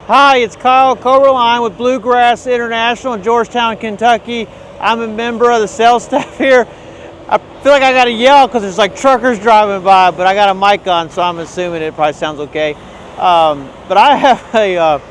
Hi, it's Kyle Koeberlein with Bluegrass International in Georgetown, Kentucky. I'm a member of the sales staff here. I feel like I gotta yell because there's like truckers driving by, but I got a mic on, so I'm assuming it probably sounds okay. But I have a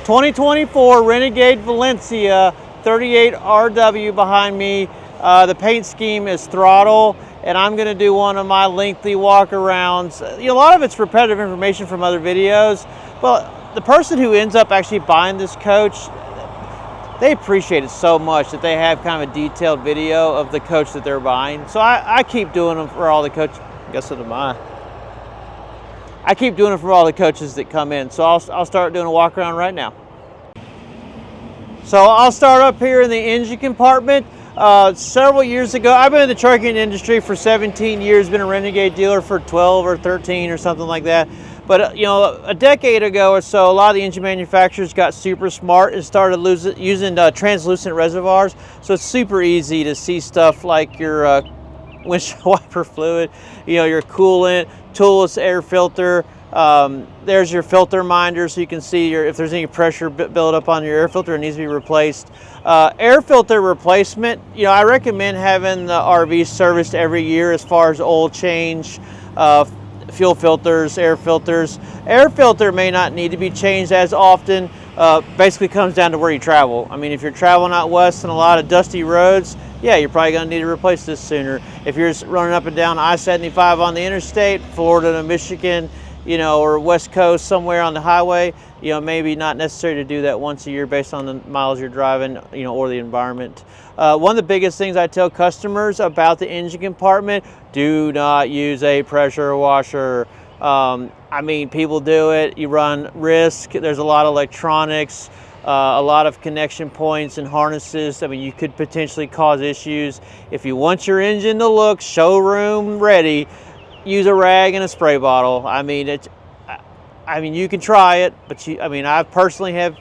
2024 Renegade Valencia 38RW behind me. The paint scheme is throttle, and I'm gonna do one of my lengthy walk-arounds. A lot of it's repetitive information from other videos, but the person who ends up actually buying this coach, they appreciate it so much that they have kind of a detailed video of the coach that they're buying. So I keep doing them for all the coaches. Guess what am I? I keep doing it for all the coaches that come in. So I'll start doing a walk around right now. So I'll start up here in the engine compartment. Several years ago, I've been in the trucking industry for 17 years, been a Renegade dealer for 12 or 13 or something like that. But a decade ago or so, a lot of the engine manufacturers got super smart and started using translucent reservoirs. So it's super easy to see stuff like your windshield wiper fluid, your coolant, toolless air filter. There's your filter minder, so you can see if there's any pressure built up on your air filter, it needs to be replaced. Air filter replacement, I recommend having the RV serviced every year as far as oil change, fuel filters, air filters. Air filter may not need to be changed as often. Basically comes down to where you travel. I mean, if you're traveling out west on a lot of dusty roads, yeah, you're probably going to need to replace this sooner. If you're running up and down I-75 on the interstate, Florida to Michigan, or West Coast somewhere on the highway, maybe not necessary to do that once a year based on the miles you're driving, or the environment. One of the biggest things I tell customers about the engine compartment, do not use a pressure washer. I mean, people do it, you run risk. There's a lot of electronics, a lot of connection points and harnesses. I mean, you could potentially cause issues. If you want your engine to look showroom ready, use a rag and a spray bottle. I mean, you can try it, but I personally have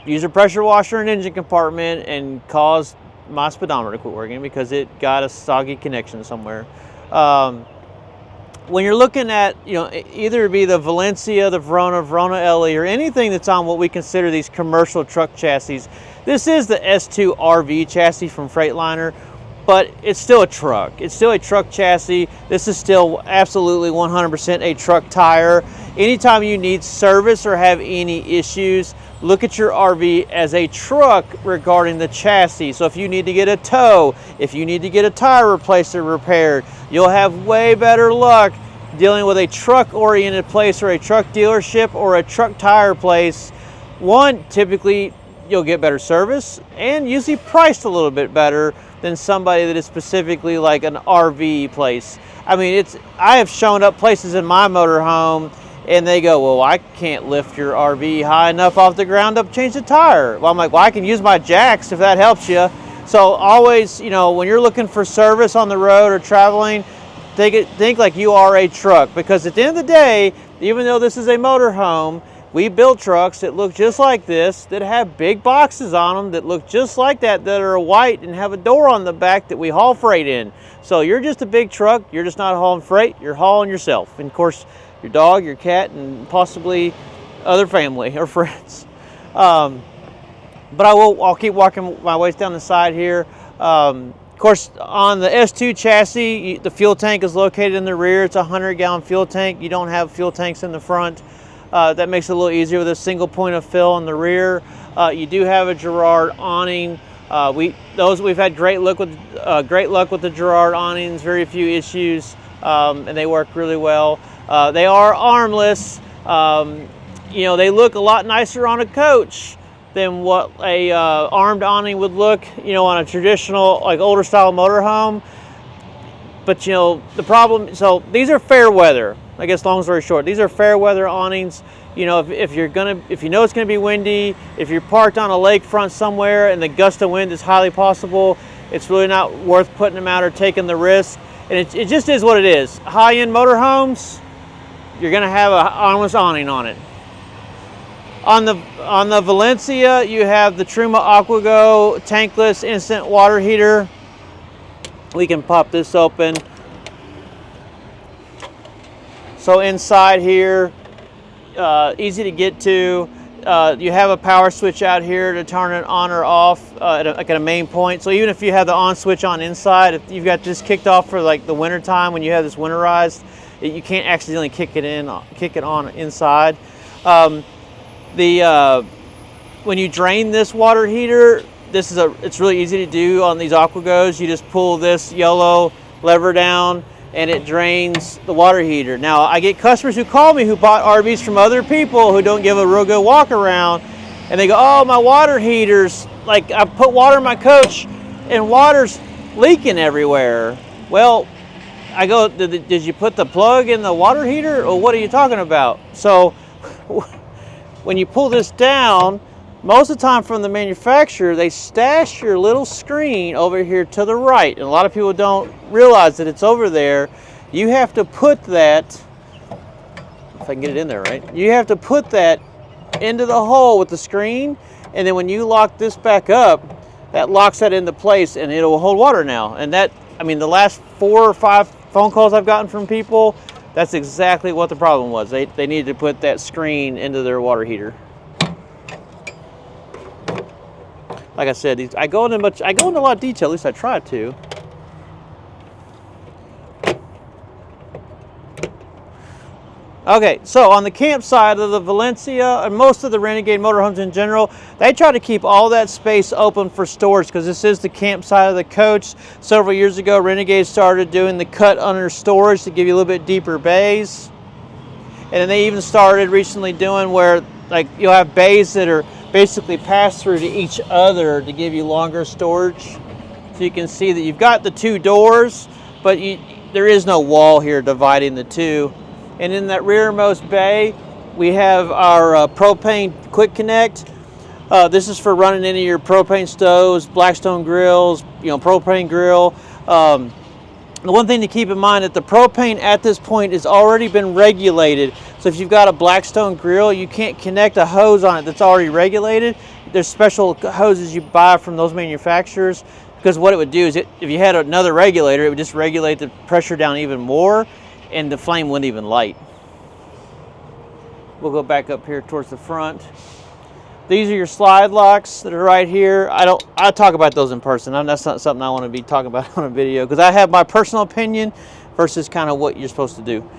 used a pressure washer in an engine compartment and caused my speedometer to quit working because it got a soggy connection somewhere. When you're looking at, either be the Valencia, the Verona LE, or anything that's on what we consider these commercial truck chassis, this is the S2 RV chassis from Freightliner, but it's still a truck. It's still a truck chassis. This is still absolutely 100% a truck tire. Anytime you need service or have any issues, look at your RV as a truck regarding the chassis. So if you need to get a tow, if you need to get a tire replaced or repaired, you'll have way better luck dealing with a truck-oriented place or a truck dealership or a truck tire place. One, typically you'll get better service and usually priced a little bit better than somebody that is specifically like an RV place. I mean, I have shown up places in my motorhome and they go, well, I can't lift your RV high enough off the ground up, change the tire. Well, I'm like, well, I can use my jacks if that helps you. So always, when you're looking for service on the road or traveling, think like you are a truck, because at the end of the day, even though this is a motorhome, we build trucks that look just like this, that have big boxes on them, that look just like that are white and have a door on the back that we haul freight in. So you're just a big truck, you're just not hauling freight, you're hauling yourself. And of course, your dog, your cat, and possibly other family or friends. But I'll keep walking my ways down the side here. Of course, on the S2 chassis, the fuel tank is located in the rear. It's a 100-gallon fuel tank. You don't have fuel tanks in the front. That makes it a little easier with a single point of fill in the rear. You do have a Girard awning. We've had great luck with the Girard awnings. Very few issues, and they work really well. They are armless. They look a lot nicer on a coach than what a armed awning would look, on a traditional, older style motorhome. But the problem, so these are fair weather. I guess long story short, these are fair weather awnings. If you know it's gonna be windy, if you're parked on a lakefront somewhere and the gust of wind is highly possible, it's really not worth putting them out or taking the risk. And it just is what it is. High-end motorhomes, you're gonna have an armless awning on it. On the Valencia, you have the Truma AquaGo tankless instant water heater. We can pop this open. So inside here, easy to get to. you have a power switch out here to turn it on or off like at a main point. So even if you have the on switch on inside, if you've got this kicked off for like the winter time when you have this winterized, you can't accidentally kick it on inside. When you drain this water heater, it's really easy to do on these AquaGos. You just pull this yellow lever down and it drains the water heater. Now, I get customers who call me who bought RVs from other people who don't give a real good walk around, and they go, oh, my water heater's, like, I put water in my coach and water's leaking everywhere. Well, I go, did you put the plug in the water heater, or what are you talking about? So when you pull this down, most of the time from the manufacturer, they stash your little screen over here to the right. And a lot of people don't realize that it's over there. You have to put that, if I can get it in there right, you have to put that into the hole with the screen. And then when you lock this back up, that locks that into place and it'll hold water now. And that, I mean, the last 4 or 5 phone calls I've gotten from people, that's exactly what the problem was. They needed to put that screen into their water heater. Like I said, I go into a lot of detail, at least I try to. Okay, so on the campsite of the Valencia, and most of the Renegade motorhomes in general, they try to keep all that space open for storage because this is the campsite of the coach. Several years ago, Renegade started doing the cut under storage to give you a little bit deeper bays. And then they even started recently doing where, like, you'll have bays that are basically pass through to each other to give you longer storage. So you can see that you've got the 2 doors, but there is no wall here dividing the 2. And in that rearmost bay, we have our propane quick connect. This is for running into your propane stoves, Blackstone grills, propane grill. The one thing to keep in mind that the propane at this point has already been regulated. So if you've got a Blackstone grill, you can't connect a hose on it that's already regulated. There's special hoses you buy from those manufacturers, because what it would do is if you had another regulator, it would just regulate the pressure down even more and the flame wouldn't even light. We'll go back up here towards the front. These are your slide locks that are right here. I talk about those in person. That's not something I want to be talking about on a video because I have my personal opinion versus kind of what you're supposed to do.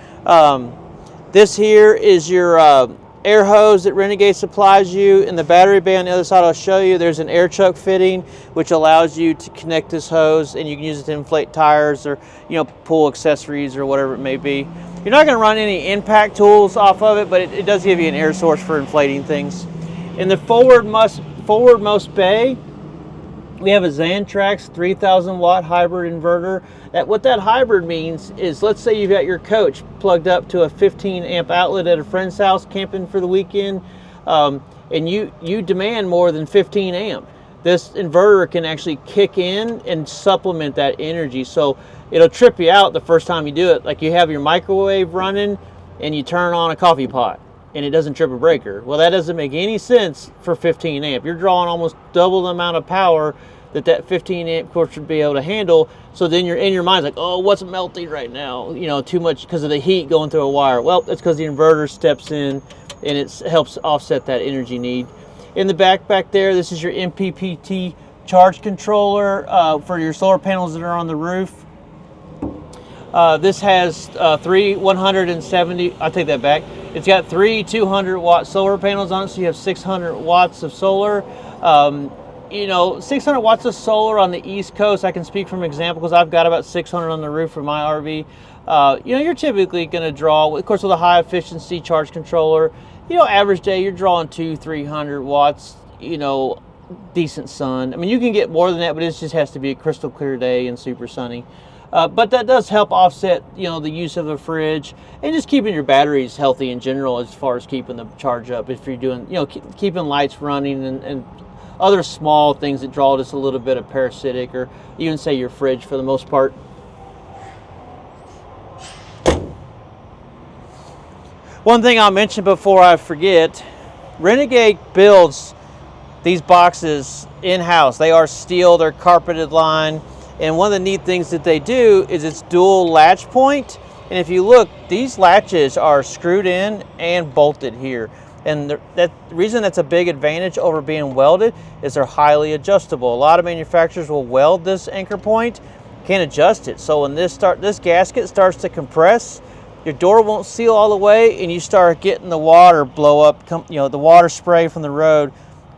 This here is your air hose that Renegade supplies you. In the battery bay on the other side I'll show you, there's an air chuck fitting which allows you to connect this hose and you can use it to inflate tires or pull accessories or whatever it may be. You're not going to run any impact tools off of it, but it does give you an air source for inflating things. In the forwardmost bay, we have a Xantrax 3000 watt hybrid inverter. What that hybrid means is, let's say you've got your coach plugged up to a 15 amp outlet at a friend's house camping for the weekend, and you demand more than 15 amp. This inverter can actually kick in and supplement that energy. So it'll trip you out the first time you do it. Like you have your microwave running and you turn on a coffee pot and it doesn't trip a breaker. Well, that doesn't make any sense for 15 amp. You're drawing almost double the amount of power that 15 amp cord should be able to handle. So then you're in your mind like, oh, what's melting right now? Too much because of the heat going through a wire. Well, it's because the inverter steps in and it helps offset that energy need. In the back there, this is your MPPT charge controller for your solar panels that are on the roof. This has 3 170, I'll take that back. It's got 3 200 watt solar panels on it, so you have 600 watts of solar. 600 watts of solar on the East Coast, I can speak from example because I've got about 600 on the roof for my RV. You're typically going to draw, of course, with a high efficiency charge controller, average day you're drawing 200-300 watts, decent sun. I mean, you can get more than that, but it just has to be a crystal clear day and super sunny. But that does help offset, the use of a fridge and just keeping your batteries healthy in general as far as keeping the charge up. If you're doing, keeping lights running and other small things that draw just a little bit of parasitic, or even say your fridge for the most part. One thing I'll mention before I forget, Renegade builds these boxes in-house. They are steel, they're carpeted line. And one of the neat things that they do is it's dual latch point. And if you look, these latches are screwed in and bolted here. And the reason that's a big advantage over being welded is they're highly adjustable. A lot of manufacturers will weld this anchor point, can't adjust it. So when this gasket starts to compress, your door won't seal all the way, and you start getting the water blow up, you know, the water spray from the road.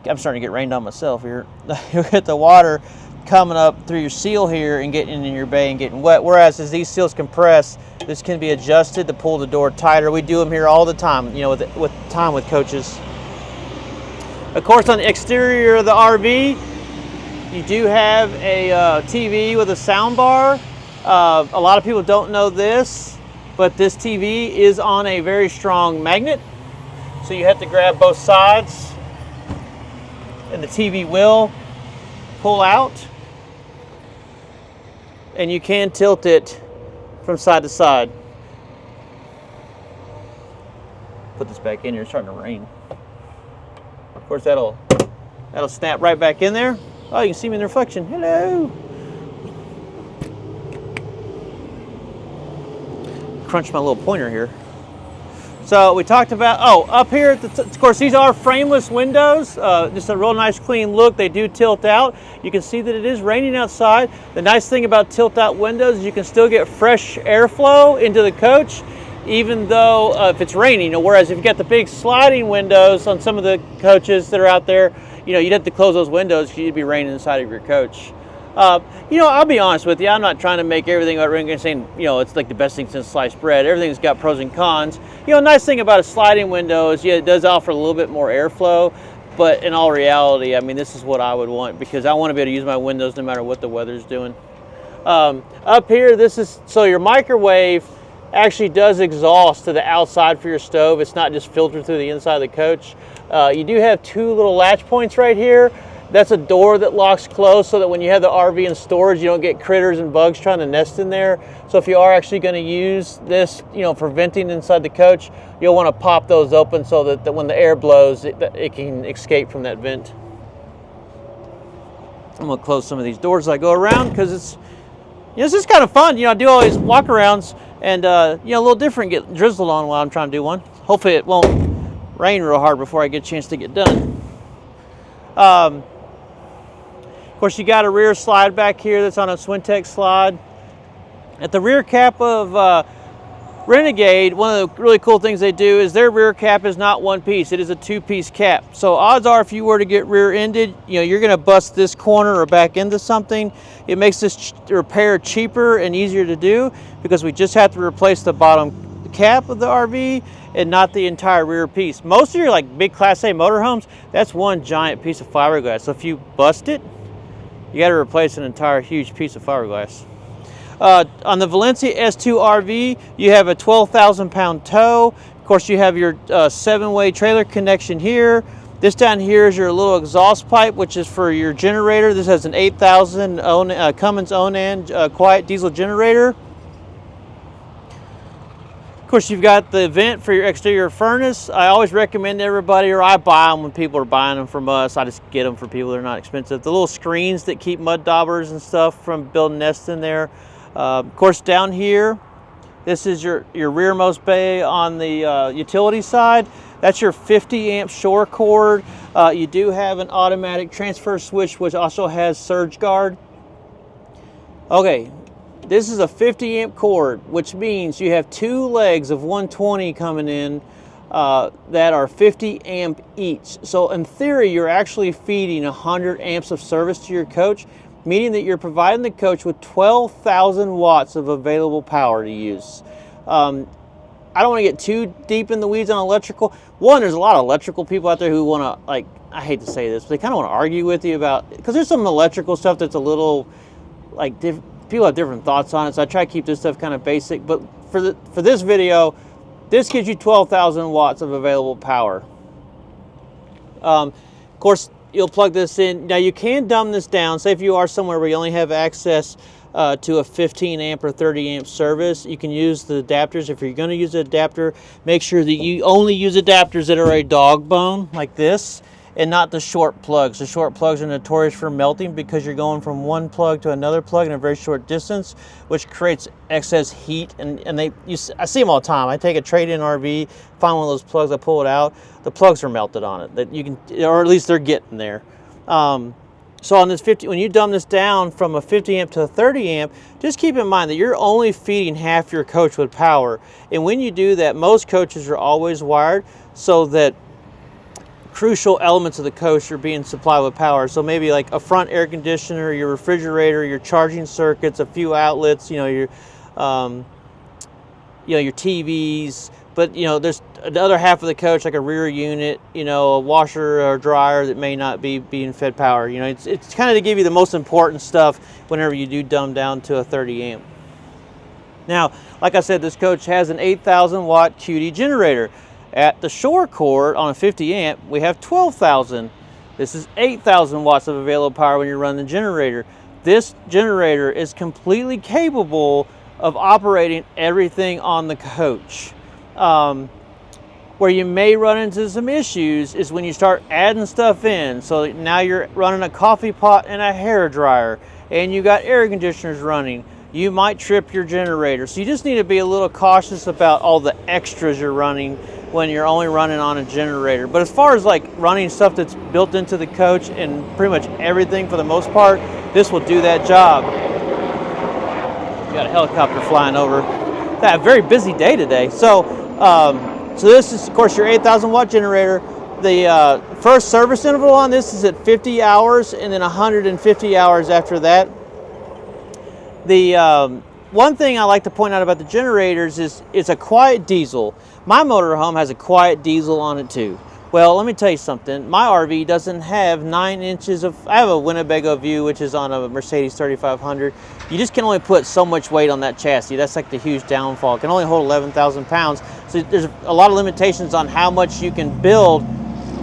I'm starting to get rained on myself here. You'll get the water coming up through your seal here and getting in your bay and getting wet. Whereas as these seals compress, this can be adjusted to pull the door tighter. We do them here all the time, you know, with coaches. Of course, on the exterior of the RV, you do have a TV with a sound bar. A lot of people don't know this, but this TV is on a very strong magnet. So you have to grab both sides and the TV will pull out. And you can tilt it from side to side. Put this back in here, it's starting to rain. Of course, that'll snap right back in there. Oh, you can see me in the reflection. Hello. Crunch my little pointer here. So we talked about, up here, of course, these are frameless windows. Just a real nice clean look. They do tilt out. You can see that it is raining outside. The nice thing about tilt out windows is you can still get fresh airflow into the coach, even though if it's raining. Whereas if you've got the big sliding windows on some of the coaches that are out there, you know, you'd have to close those windows because you'd be raining inside of your coach. You know, I'll be honest with you, I'm not trying to make everything about Renegade saying, you know, it's like the best thing since sliced bread. Everything's got pros and cons. You know, nice thing about a sliding window is, yeah, it does offer a little bit more airflow, but in all reality, I mean, this is what I would want because I want to be able to use my windows no matter what the weather's doing. Up here, so your microwave actually does exhaust to the outside for your stove. It's not just filtered through the inside of the coach. You do have two little latch points right here. That's a door that locks closed so that when you have the RV in storage, you don't get critters and bugs trying to nest in there. So if you are actually going to use this, you know, for venting inside the coach, you'll want to pop those open so that when the air blows, it can escape from that vent. I'm going to close some of these doors as I go around because it's just kind of fun. You know, I do all these walkarounds and, you know, a little different, get drizzled on while I'm trying to do one. Hopefully it won't rain real hard before I get a chance to get done. Of course, you got a rear slide back here that's on a Swintex slide. At the rear cap of Renegade, one of the really cool things they do is their rear cap is not one piece, it is a two-piece cap. So odds are if you were to get rear-ended, you know, you're gonna bust this corner or back into something. It makes this repair cheaper and easier to do because we just have to replace the bottom cap of the RV and not the entire rear piece. Most of your like big Class A motorhomes, that's one giant piece of fiberglass. So if you bust it, you got to replace an entire huge piece of fiberglass. On the Valencia S2 RV, you have a 12,000 pound tow. Of course, you have your 7-way trailer connection here. This down here is your little exhaust pipe, which is for your generator. This has an 8,000 Cummins Onan quiet diesel generator. Of course, you've got the vent for your exterior furnace. I always recommend everybody, or I buy them when people are buying them from us. I just get them for people. They're not expensive. The little screens that keep mud daubers and stuff from building nests in there. Of course, down here, this is your rearmost bay on the utility side. That's your 50 amp shore cord. You do have an automatic transfer switch, which also has surge guard. Okay. This is a 50 amp cord, which means you have two legs of 120 coming in that are 50 amp each. So in theory, you're actually feeding 100 amps of service to your coach, meaning that you're providing the coach with 12,000 watts of available power to use. I don't want to get too deep in the weeds on electrical. One, there's a lot of electrical people out there who want to, like, I hate to say this, but they kind of want to argue with you about, because there's some electrical stuff that's a little, like, people have different thoughts on it, so I try to keep this stuff kind of basic. But for this video, this gives you 12,000 watts of available power. Of course, you'll plug this in. Now, you can dumb this down. Say if you are somewhere where you only have access to a 15 amp or 30 amp service, you can use the adapters. If you're going to use an adapter, make sure that you only use adapters that are a dog bone like this. and not the short plugs. The short plugs are notorious for melting because you're going from one plug to another plug in a very short distance, which creates excess heat. And I see them all the time. I take a trade-in RV, find one of those plugs, I pull it out, the plugs are melted on it. That you can, or at least they're getting there. So on this 50, when you dumb this down from a 50 amp to a 30 amp, just keep in mind that you're only feeding half your coach with power. And when you do that, most coaches are always wired so that crucial elements of the coach are being supplied with power. So maybe like a front air conditioner, your refrigerator, your charging circuits, a few outlets, your TVs. But there's the other half of the coach, like a rear unit, a washer or dryer that may not be being fed power. It's kind of to give you the most important stuff whenever you do dumb down to a 30 amp. Now, like I said, this coach has an 8,000 watt QD generator. At the shore core on a 50 amp, we have 12,000. This is 8,000 watts of available power when you're running the generator. This generator is completely capable of operating everything on the coach. Where you may run into some issues is when you start adding stuff in. So now you're running a coffee pot and a hair dryer, and you got air conditioners running. You might trip your generator. So you just need to be a little cautious about all the extras you're running when you're only running on a generator. But as far as like running stuff that's built into the coach and pretty much everything for the most part, this will do that job. Got a helicopter flying over. Got a very busy day today. So this is, of course, your 8,000 watt generator. The first service interval on this is at 50 hours and then 150 hours after that. The one thing I like to point out about the generators is it's a quiet diesel. My motorhome has a quiet diesel on it too. Well, let me tell you something. My RV doesn't have 9 inches of, I have a Winnebago View, which is on a Mercedes 3500. You just can only put so much weight on that chassis. That's like the huge downfall. It can only hold 11,000 pounds. So there's a lot of limitations on how much you can build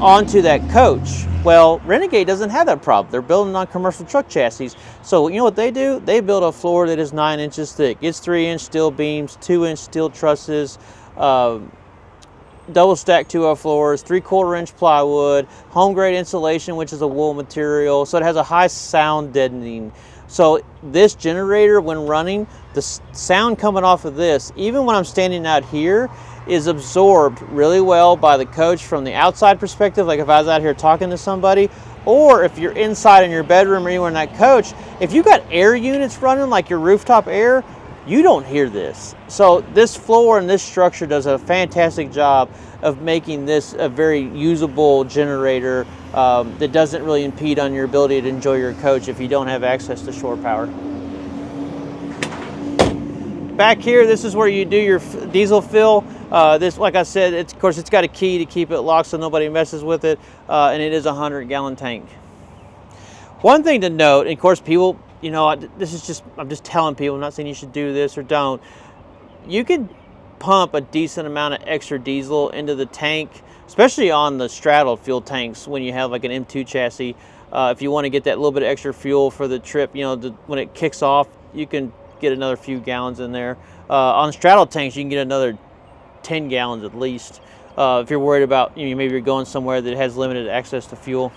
onto that coach. Well, Renegade doesn't have that problem. They're building on commercial truck chassis. So you know what they do? They build a floor that is 9 inches thick. It's 3-inch steel beams, 2-inch steel trusses, double stack 2L floors, 3/4 inch plywood, home grade insulation, which is a wool material. So it has a high sound deadening. So this generator, when running, the sound coming off of this, even when I'm standing out here, is absorbed really well by the coach from the outside perspective, like if I was out here talking to somebody, or if you're inside in your bedroom or anywhere in that coach, if you got air units running, like your rooftop air, you don't hear this. So this floor and this structure does a fantastic job of making this a very usable generator that doesn't really impede on your ability to enjoy your coach if you don't have access to shore power. Back here, this is where you do your diesel fill. This, like I said, of course, it's got a key to keep it locked so nobody messes with it, and it is a 100-gallon tank. One thing to note, and of course, people, this is just, I'm just telling people, I'm not saying you should do this or don't. You could pump a decent amount of extra diesel into the tank, especially on the straddled fuel tanks when you have like an M2 chassis. If you want to get that little bit of extra fuel for the trip, when it kicks off, you can get another few gallons in there. On straddled tanks, you can get another 10 gallons at least. If you're worried about, maybe you're going somewhere that has limited access to fuel.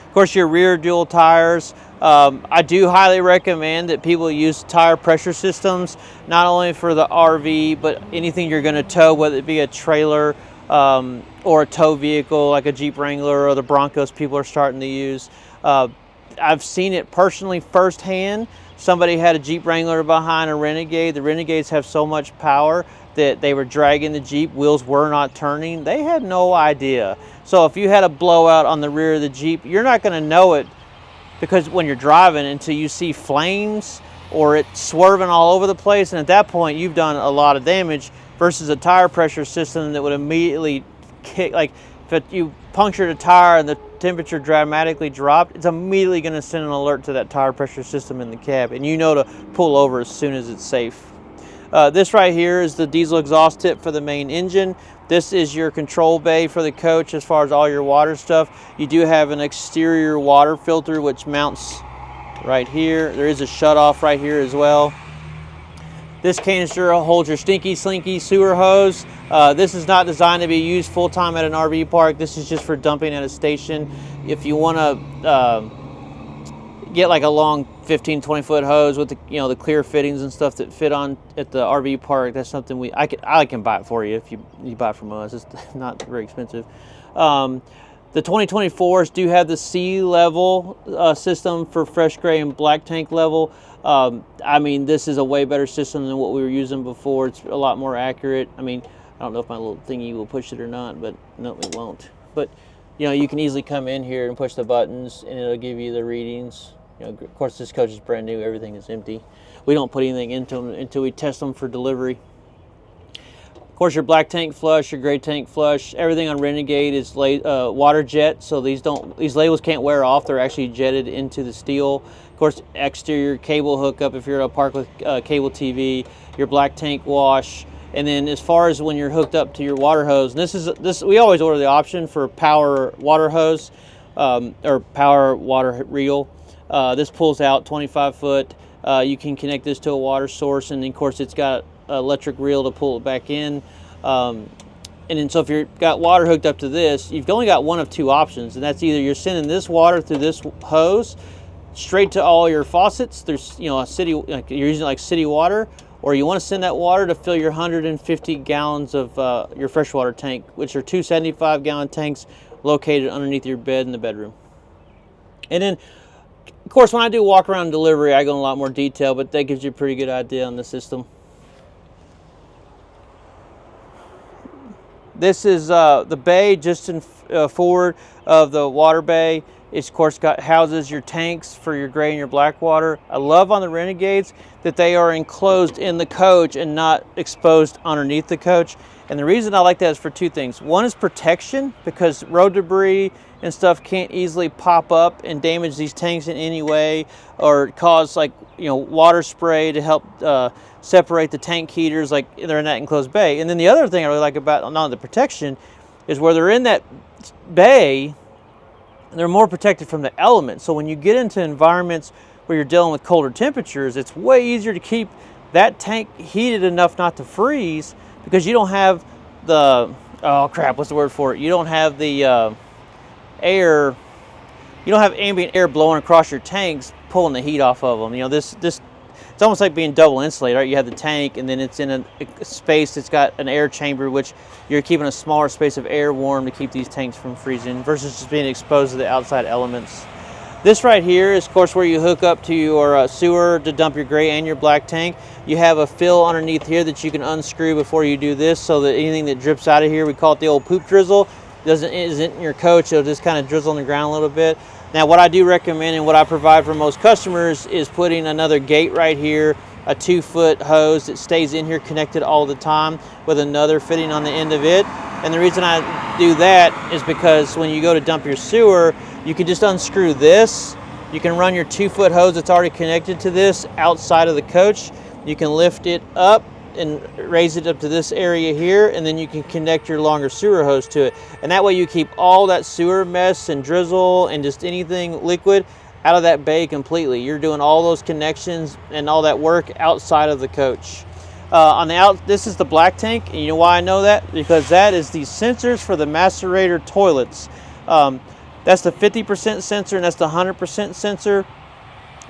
Of course, your rear dual tires. I do highly recommend that people use tire pressure systems, not only for the RV, but anything you're going to tow, whether it be a trailer or a tow vehicle like a Jeep Wrangler or the Broncos people are starting to use. I've seen it personally firsthand. Somebody had a Jeep Wrangler behind a Renegade. The Renegades have so much power that they were dragging the Jeep, wheels were not turning. They had no idea. So if you had a blowout on the rear of the Jeep, you're not going to know it because when you're driving until you see flames or it swerving all over the place, and at that point you've done a lot of damage, versus a tire pressure system that would immediately kick. Like if you punctured a tire and the temperature dramatically dropped, it's immediately going to send an alert to that tire pressure system in the cab, and you know to pull over as soon as it's safe. This right here is the diesel exhaust tip for the main engine. This is your control bay for the coach as far as all your water stuff. You do have an exterior water filter which mounts right here. There is a shutoff right here as well. This canister holds your stinky slinky sewer hose. This is not designed to be used full-time at an RV park. This is just for dumping at a station. If you want to get like a long 15-20 foot hose with the, the clear fittings and stuff that fit on at the RV park, that's something I can buy it for you if you buy it from us. It's not very expensive. The 2024s do have the sea level system for fresh gray and black tank level. I mean, this is a way better system than what we were using before. It's a lot more accurate. I mean, I don't know if my little thingy will push it or not, but no, it won't. But you can easily come in here and push the buttons and it'll give you the readings. Of course, this coach is brand new. Everything is empty. We don't put anything into them until we test them for delivery. Of course, your black tank flush, your gray tank flush, everything on Renegade is water jet, so these labels can't wear off. They're actually jetted into the steel. Of course, exterior cable hookup if you're at a park with cable TV, your black tank wash, and then as far as when you're hooked up to your water hose, and we always order the option for power water hose or power water reel. This pulls out 25 foot. You can connect this to a water source, and of course it's got an electric reel to pull it back in. And then so if you've got water hooked up to this, you've only got one of two options, and that's either you're sending this water through this hose straight to all your faucets. There's a city, like you're using like city water, or you want to send that water to fill your 150 gallons of your freshwater tank, which are two 75-gallon tanks located underneath your bed in the bedroom. And then, of course, when I do walk around delivery, I go in a lot more detail, but that gives you a pretty good idea on the system. This is the bay just in forward of the water bay. It's, of course, houses your tanks for your gray and your black water. I love on the Renegades that they are enclosed in the coach and not exposed underneath the coach. And the reason I like that is for two things. One is protection, because road debris and stuff can't easily pop up and damage these tanks in any way, or cause water spray to help separate the tank heaters like they're in that enclosed bay. And then the other thing I really like about not the protection is where they're in that bay, they're more protected from the elements. So when you get into environments where you're dealing with colder temperatures, it's way easier to keep that tank heated enough not to freeze, because you don't have the, oh crap, what's the word for it? You don't have the air, you don't have ambient air blowing across your tanks, pulling the heat off of them. It's almost like being double insulated, right? You have the tank, and then it's in a space that's got an air chamber, which you're keeping a smaller space of air warm to keep these tanks from freezing, versus just being exposed to the outside elements. This right here is, of course, where you hook up to your sewer to dump your gray and your black tank. You have a fill underneath here that you can unscrew before you do this, so that anything that drips out of here, we call it the old poop drizzle, isn't in your coach. It'll just kind of drizzle on the ground a little bit. Now, what I do recommend and what I provide for most customers is putting another gate right here, a 2-foot hose that stays in here connected all the time with another fitting on the end of it. And the reason I do that is because when you go to dump your sewer, you can just unscrew this. You can run your 2-foot hose that's already connected to this outside of the coach. You can lift it up and raise it up to this area here, and then you can connect your longer sewer hose to it. And that way you keep all that sewer mess and drizzle and just anything liquid out of that bay completely. You're doing all those connections and all that work outside of the coach. This is the black tank, and you know why I know that? Because that is the sensors for the macerator toilets. That's the 50% sensor, and that's the 100% sensor.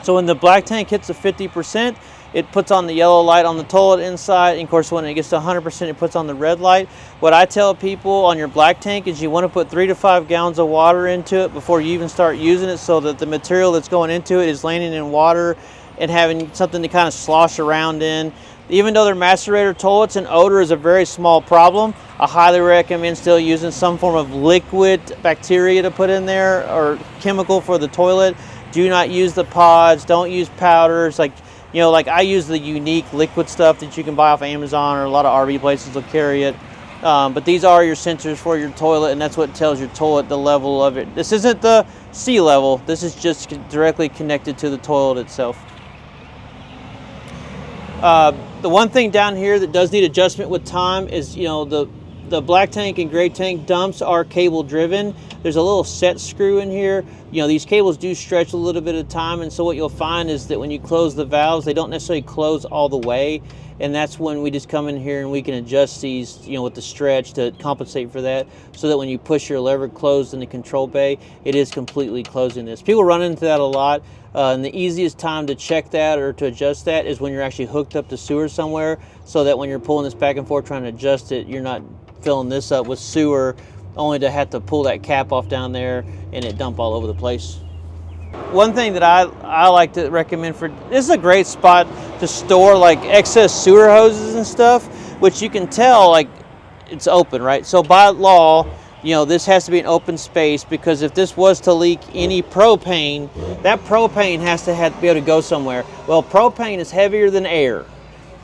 So when the black tank hits the 50%, it puts on the yellow light on the toilet inside, and of course when it gets to 100%, it puts on the red light. What I tell people on your black tank is you want to put 3 to 5 gallons of water into it before you even start using it, so that the material that's going into it is landing in water and having something to kind of slosh around in. Even though they're macerator toilets and odor is a very small problem, I highly recommend still using some form of liquid bacteria to put in there, or chemical for the toilet. Do not use the pods, don't use powders. Like I use the unique liquid stuff that you can buy off Amazon, or a lot of RV places will carry it. But these are your sensors for your toilet, and that's what tells your toilet the level of it. This isn't the sea level, this is just directly connected to the toilet itself. The one thing down here that does need adjustment with time is, the black tank and gray tank dumps are cable driven. There's a little set screw in here. These cables do stretch a little bit of time, and so what you'll find is that when you close the valves, they don't necessarily close all the way. and that's when we just come in here and we can adjust these, you know, with the stretch to compensate for that, so that when you push your lever closed in the control bay, it is completely closing this. People run into that a lot, and the easiest time to check that or to adjust that is when you're actually hooked up to sewer somewhere, so that when you're pulling this back and forth trying to adjust it, you're not filling this up with sewer only to have to pull that cap off down there and it dump all over the place. One thing that I like to recommend for this is a great spot to store like excess sewer hoses and stuff, which you can tell like it's open, right? So by law, you know, this has to be an open space, because if this was to leak any propane, that propane has to be able to go somewhere. Well, propane is heavier than air,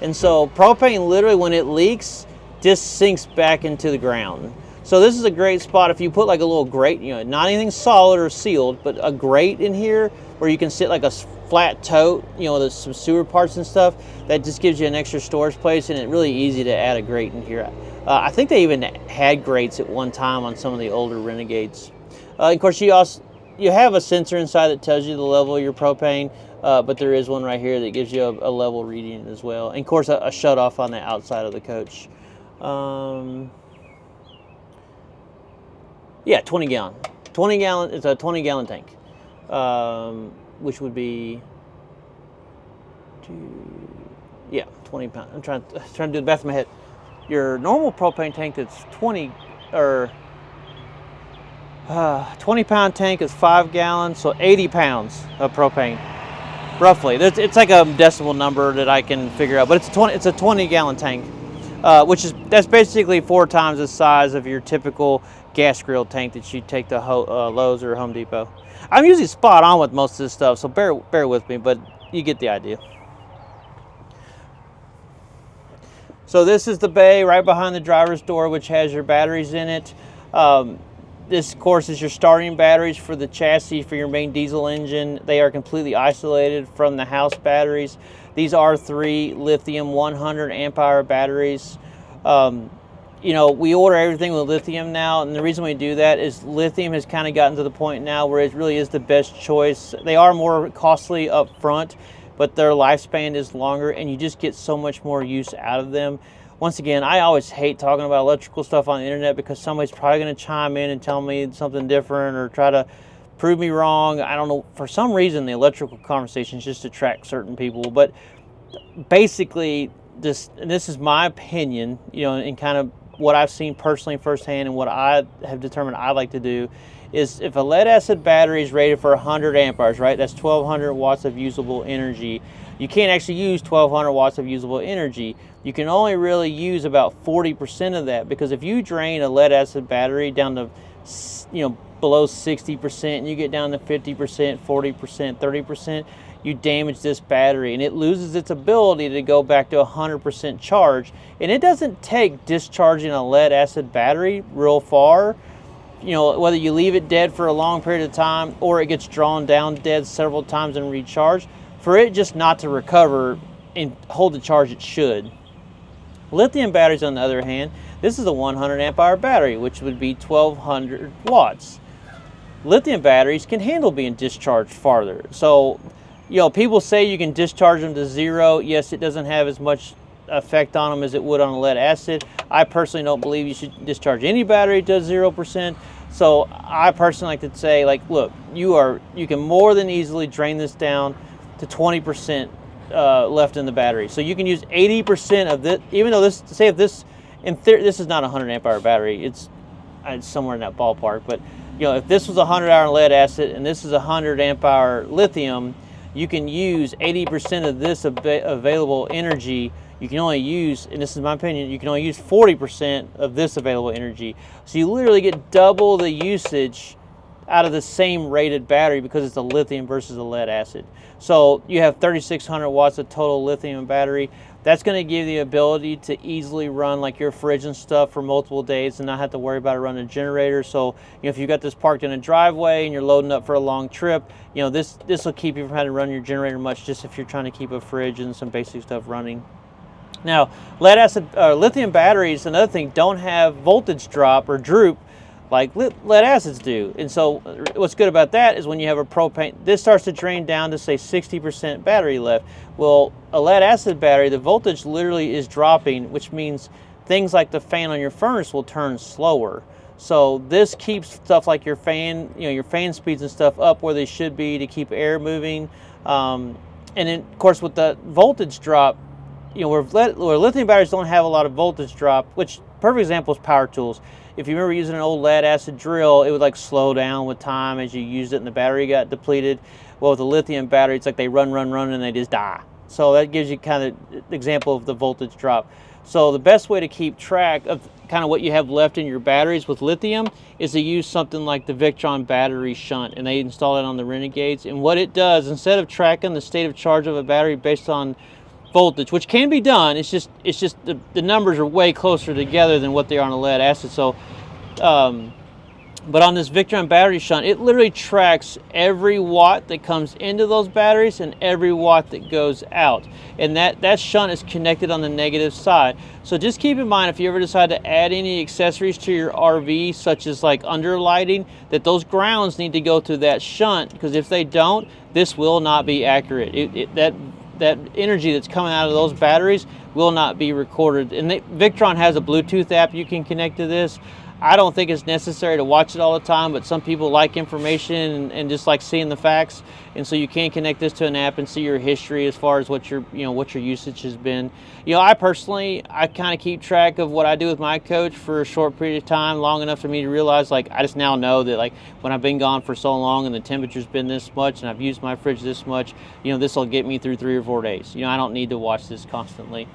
and so propane literally when it leaks just sinks back into the ground. So this is a great spot if you put like a little grate, you know, not anything solid or sealed, but a grate in here where you can sit like a flat tote, you know, there's some sewer parts and stuff. That just gives you an extra storage place, and it's really easy to add a grate in here. I think they even had grates at one time on some of the older Renegades. Of course, you have a sensor inside that tells you the level of your propane, but there is one right here that gives you a level reading as well. And of course, a shut off on the outside of the coach. Yeah, 20 gallon. 20 gallon, it's a 20 gallon tank, which would be, 20 pounds. I'm trying to do the math in my head. Your normal propane tank that's 20 pound tank is 5 gallons, so 80 pounds of propane, roughly. It's like a decimal number that I can figure out, but it's a 20 gallon tank, that's basically 4 times the size of your typical gas grill tank that you take to Lowe's or Home Depot. I'm usually spot on with most of this stuff, so bear with me, but you get the idea. So this is the bay right behind the driver's door, which has your batteries in it. This, of course, is your starting batteries for the chassis for your main diesel engine. They are completely isolated from the house batteries. These are R3 lithium 100 amp hour batteries. You know, we order everything with lithium now, and the reason we do that is lithium has kind of gotten to the point now where it really is the best choice. They are more costly up front, but their lifespan is longer, and you just get so much more use out of them. Once again, I always hate talking about electrical stuff on the internet, because somebody's probably going to chime in and tell me something different or try to prove me wrong. I don't know, for some reason the electrical conversations just attract certain people, but basically this is my opinion, you know, and kind of what I've seen personally firsthand, and what I have determined I like to do is, if a lead acid battery is rated for 100 amp hours, right, that's 1200 watts of usable energy. You can't actually use 1200 watts of usable energy. You can only really use about 40% of that, because if you drain a lead acid battery down to, you know, below 60%, and you get down to 50%, 40%, 30%, you damage this battery, and it loses its ability to go back to 100% charge. And it doesn't take discharging a lead acid battery real far, you know, whether you leave it dead for a long period of time or it gets drawn down dead several times and recharged, for it just not to recover and hold the charge it should. Lithium batteries, on the other hand, this is a 100 amp hour battery, which would be 1200 watts. Lithium batteries can handle being discharged farther. So, you know, people say you can discharge them to 0. Yes, it doesn't have as much effect on them as it would on a lead acid. I personally don't believe you should discharge any battery to 0%. So I personally like to say, like, look, you can more than easily drain this down to 20% left in the battery. So you can use 80% of this, even though this, say if this, in theory, this is not a 100 amp hour battery, it's somewhere in that ballpark, but you know, if this was a 100 hour lead acid and this is a 100 amp hour lithium, you can use 80% of this available energy. You can only use, and this is my opinion, you can only use 40% of this available energy. So you literally get double the usage out of the same rated battery, because it's a lithium versus a lead acid. So you have 3600 watts of total lithium battery. That's going to give you the ability to easily run like your fridge and stuff for multiple days and not have to worry about running a generator. So, you know, if you got this parked in a driveway and you're loading up for a long trip, you know, this will keep you from having to run your generator much, just if you're trying to keep a fridge and some basic stuff running. Now, lead acid lithium batteries, another thing, don't have voltage drop or droop like lead acids do. And so what's good about that is when you have a propane, this starts to drain down to say 60% battery left. Well, a lead acid battery, the voltage literally is dropping, which means things like the fan on your furnace will turn slower. So this keeps stuff like your fan, your fan speeds and stuff up where they should be to keep air moving. And then of course with the voltage drop, where lithium batteries don't have a lot of voltage drop, which perfect example is power tools. If you remember using an old lead acid drill, it would like slow down with time as you used it and the battery got depleted. Well, with the lithium battery, it's like they run, and they just die. So that gives you kind of the example of the voltage drop. So the best way to keep track of kind of what you have left in your batteries with lithium is to use something like the Victron battery shunt, and they install it on the Renegades. And what it does, instead of tracking the state of charge of a battery based on voltage, which can be done, it's just the numbers are way closer together than what they are on a lead acid. So but on this Victron battery shunt, it literally tracks every watt that comes into those batteries and every watt that goes out, and that shunt is connected on the negative side. So just keep in mind, if you ever decide to add any accessories to your RV, such as like underlighting, that those grounds need to go through that shunt, because if they don't, this will not be accurate. That energy that's coming out of those batteries will not be recorded. And Victron has a Bluetooth app you can connect to this. I don't think it's necessary to watch it all the time, but some people like information and just like seeing the facts. And so you can connect this to an app and see your history as far as what your usage has been. I personally, I kind of keep track of what I do with my coach for a short period of time, long enough for me to realize, like, I just now know that, like, when I've been gone for so long and the temperature's been this much and I've used my fridge this much, this will get me through 3 or 4 days. I don't need to watch this constantly.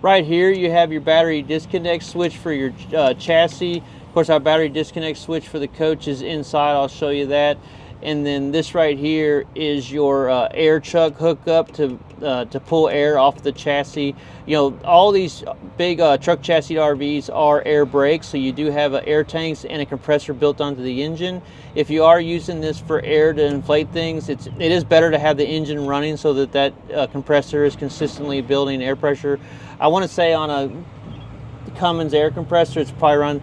Right here you have your battery disconnect switch for your chassis. Of course, our battery disconnect switch for the coach is inside. I'll show you that. And then this right here is your air chuck hookup to pull air off the chassis. All these big truck chassis RVs are air brakes, so you do have air tanks and a compressor built onto the engine. If you are using this for air to inflate things, it is better to have the engine running so that compressor is consistently building air pressure. I want to say on a Cummins air compressor, it's probably around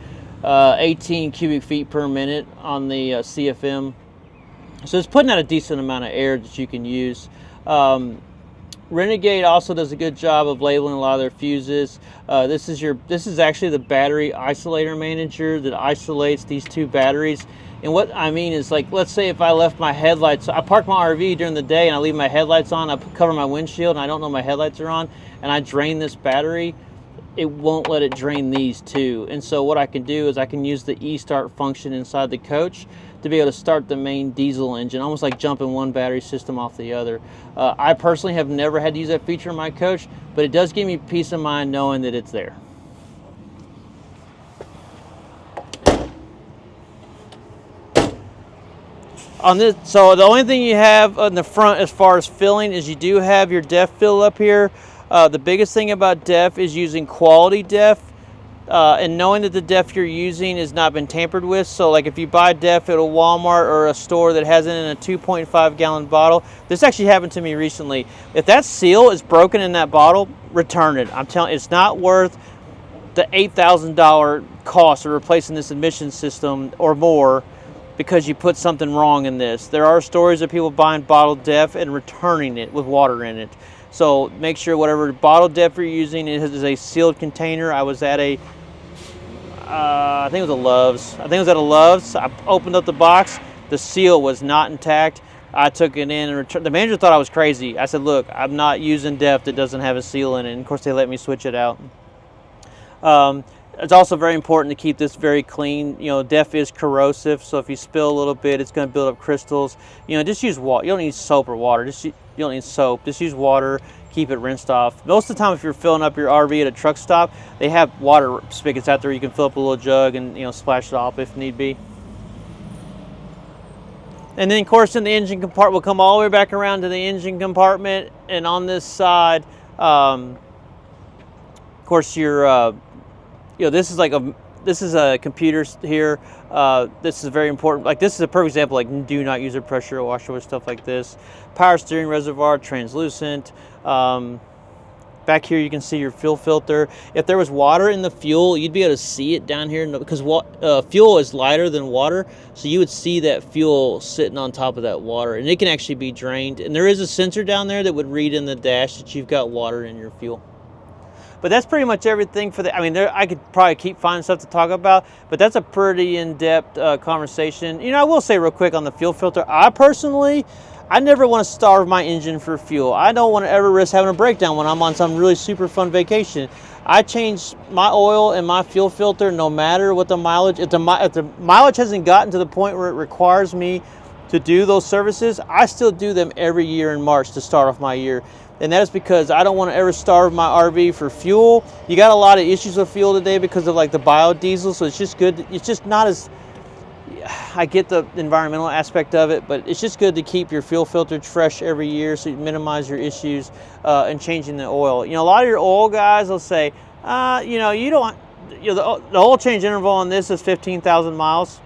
18 cubic feet per minute on the CFM. So it's putting out a decent amount of air that you can use. Renegade also does a good job of labeling a lot of their fuses. This is actually the battery isolator manager that isolates these two batteries. And what I mean is, like, let's say if I left my headlights, I park my RV during the day and I leave my headlights on, I cover my windshield and I don't know my headlights are on, and I drain this battery, it won't let it drain these two. And so what I can do is I can use the e-start function inside the coach to be able to start the main diesel engine, almost like jumping one battery system off the other. I personally have never had to use that feature in my coach, but it does give me peace of mind knowing that it's there. So the only thing you have on the front as far as filling is you do have your DEF fill up here. The biggest thing about DEF is using quality DEF. And knowing that the DEF you're using has not been tampered with. So like if you buy DEF at a Walmart or a store that has it in a 2.5 gallon bottle, this actually happened to me recently. If that seal is broken in that bottle, return it. I'm telling you, it's not worth the $8,000 cost of replacing this emission system or more because you put something wrong in this. There are stories of people buying bottled DEF and returning it with water in it. So make sure whatever bottled DEF you're using is a sealed container. I was at I think it was a Love's. I opened up the box. The seal was not intact. I took it in and returned. The manager thought I was crazy. I said, look, I'm not using DEF that doesn't have a seal in it. And of course, they let me switch it out. It's also very important to keep this very clean. DEF is corrosive, so if you spill a little bit, it's going to build up crystals. Just use water. You don't need soap or water. You don't need soap. Just use water. Keep it rinsed off. Most of the time, if you're filling up your RV at a truck stop, they have water spigots out there. You can fill up a little jug and splash it off if need be. And then, of course, in the engine compartment, we'll come all the way back around to the engine compartment. And on this side, of course, your this is a computer here. This is very important. Like, this is a perfect example. Like, do not use a pressure washer with stuff like this. Power steering reservoir, translucent. back here you can see your fuel filter. If there was water in the fuel, you'd be able to see it down here because fuel is lighter than water, so you would see that fuel sitting on top of that water, and it can actually be drained. And there is a sensor down there that would read in the dash that you've got water in your fuel. But that's pretty much everything for the, I mean, I could probably keep finding stuff to talk about, but that's a pretty in-depth conversation. You know, I will say real quick on the fuel filter, I never want to starve my engine for fuel. I don't want to ever risk having a breakdown when I'm on some really super fun vacation. I change my oil and my fuel filter no matter what the mileage. If the mileage hasn't gotten to the point where it requires me to do those services, I still do them every year in March to start off my year. And that is because I don't want to ever starve my RV for fuel. You got a lot of issues with fuel today because of like the biodiesel, so it's just good. It's just not as, I get the environmental aspect of it, but it's just good to keep your fuel filter fresh every year so you minimize your issues and changing the oil. You know, a lot of your oil guys will say, you know, the oil change interval on this is 15,000 miles.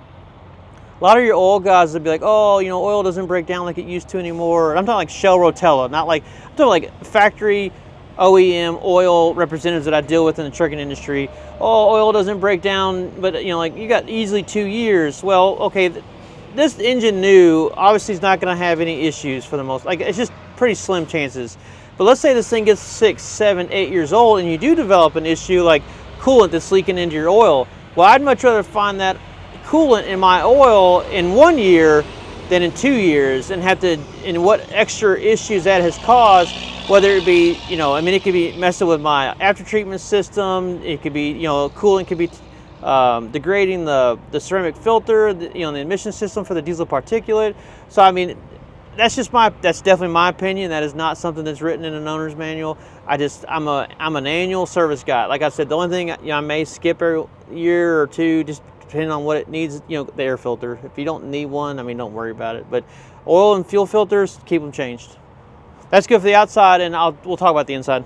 A lot of your oil guys will be like, oh, you know, oil doesn't break down like it used to anymore. And I'm talking like Shell Rotella, not like, I'm talking like factory OEM oil representatives that I deal with in the trucking industry. Oh, oil doesn't break down, but you know, like you got easily 2 years. Well, okay, this engine new obviously is not going to have any issues for the most, like it's just pretty slim chances. But let's say this thing gets 6, 7, 8 years old and you do develop an issue like coolant that's leaking into your oil. Well, I'd much rather find that coolant in my oil in 1 year than in 2 years and have to, and what extra issues that has caused, whether it be, you know, I mean, it could be messing with my after treatment system. It could be, you know, coolant could be degrading the ceramic filter, you know, the emission system for the diesel particulate. So, I mean, that's definitely my opinion. That is not something that's written in an owner's manual. I'm an annual service guy. Like I said, the only thing, you know, I may skip every year or two, just depending on what it needs, you know, the air filter. If you don't need one, I mean, don't worry about it. But oil and fuel filters, keep them changed. That's good for the outside, and we'll talk about the inside.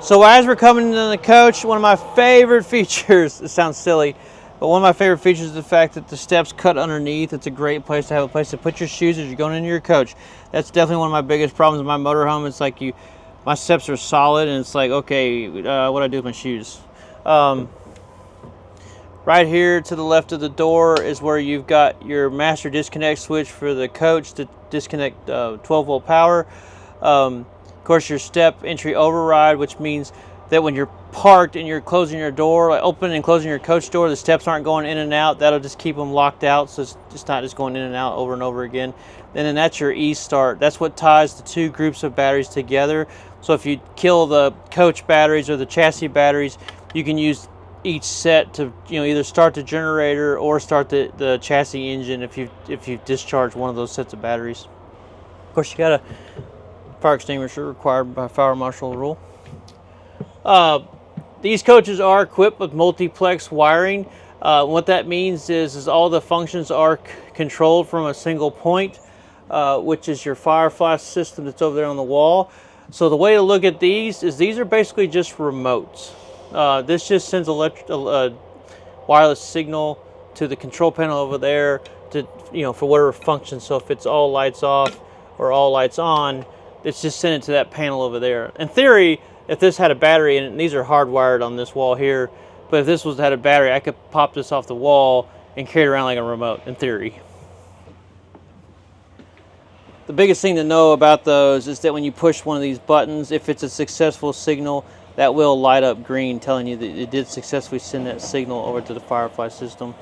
So as we're coming into the coach, one of my favorite features, it sounds silly, but one of my favorite features is the fact that the steps cut underneath. It's a great place to have a place to put your shoes as you're going into your coach. That's definitely one of my biggest problems with my motorhome. It's like my steps are solid, and it's like, okay, what do I do with my shoes? Right here to the left of the door is where you've got your master disconnect switch for the coach to disconnect 12-volt power. Of course, your step entry override, which means that when you're parked and you're closing your door, like opening and closing your coach door, the steps aren't going in and out. That'll just keep them locked out, so it's just not just going in and out over and over again. And then that's your e-start. That's what ties the two groups of batteries together. So if you kill the coach batteries or the chassis batteries, you can use each set to, you know, either start the generator or start the chassis engine if you discharge one of those sets of batteries. Of course, you got a fire extinguisher required by fire marshal rule. These coaches are equipped with multiplex wiring. What that means is all the functions are controlled from a single point, which is your Firefly system that's over there on the wall. So the way to look at these is these are basically just remotes. This just sends wireless signal to the control panel over there to, you know, for whatever function. So if it's all lights off or all lights on, it's just sent it to that panel over there. In theory, if this had a battery in it, and these are hardwired on this wall here, but if this had a battery, I could pop this off the wall and carry it around like a remote, in theory. The biggest thing to know about those is that when you push one of these buttons, if it's a successful signal, that will light up green, telling you that it did successfully send that signal over to the Firefly system.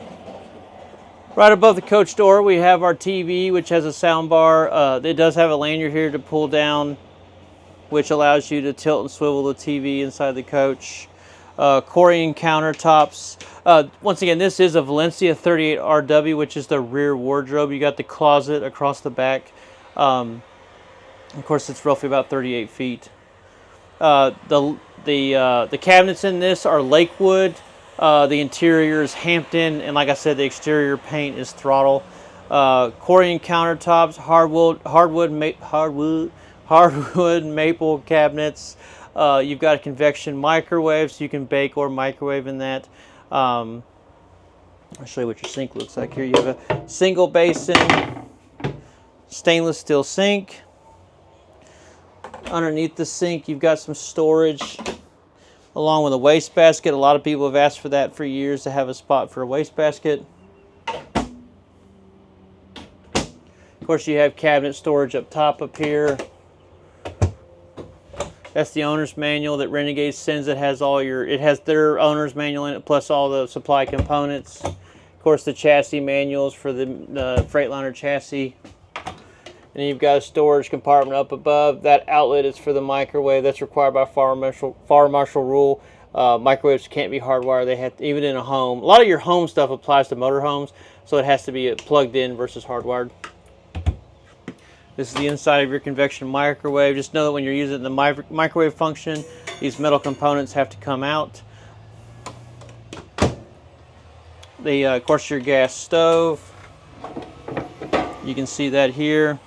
Right above the coach door, we have our TV, which has a sound bar. It does have a lanyard here to pull down, which allows you to tilt and swivel the TV inside the coach. Corian countertops. Once again, this is a Valencia 38RW, which is the rear wardrobe. You got the closet across the back. Of course, it's roughly about 38 feet. The cabinets in this are Lakewood. The interior is Hampton, and like I said, the exterior paint is Throttle. Corian countertops, hardwood maple cabinets. You've got a convection microwave, so you can bake or microwave in that. I'll show you what your sink looks like here. You have a single basin, stainless steel sink. Underneath the sink, you've got some storage along with a wastebasket. A lot of people have asked for that for years, to have a spot for a wastebasket. Of course, you have cabinet storage up top up here. That's the owner's manual that Renegade sends. It has their owner's manual in it, plus all the supply components. Of course, the chassis manuals for the Freightliner chassis. And you've got a storage compartment up above. That outlet is for the microwave. That's required by fire marshal rule. Microwaves can't be hardwired. They have to, even in a home. A lot of your home stuff applies to motorhomes, so it has to be plugged in versus hardwired. This is the inside of your convection microwave. Just know that when you're using the microwave function, these metal components have to come out. Of course, your gas stove. You can see that here.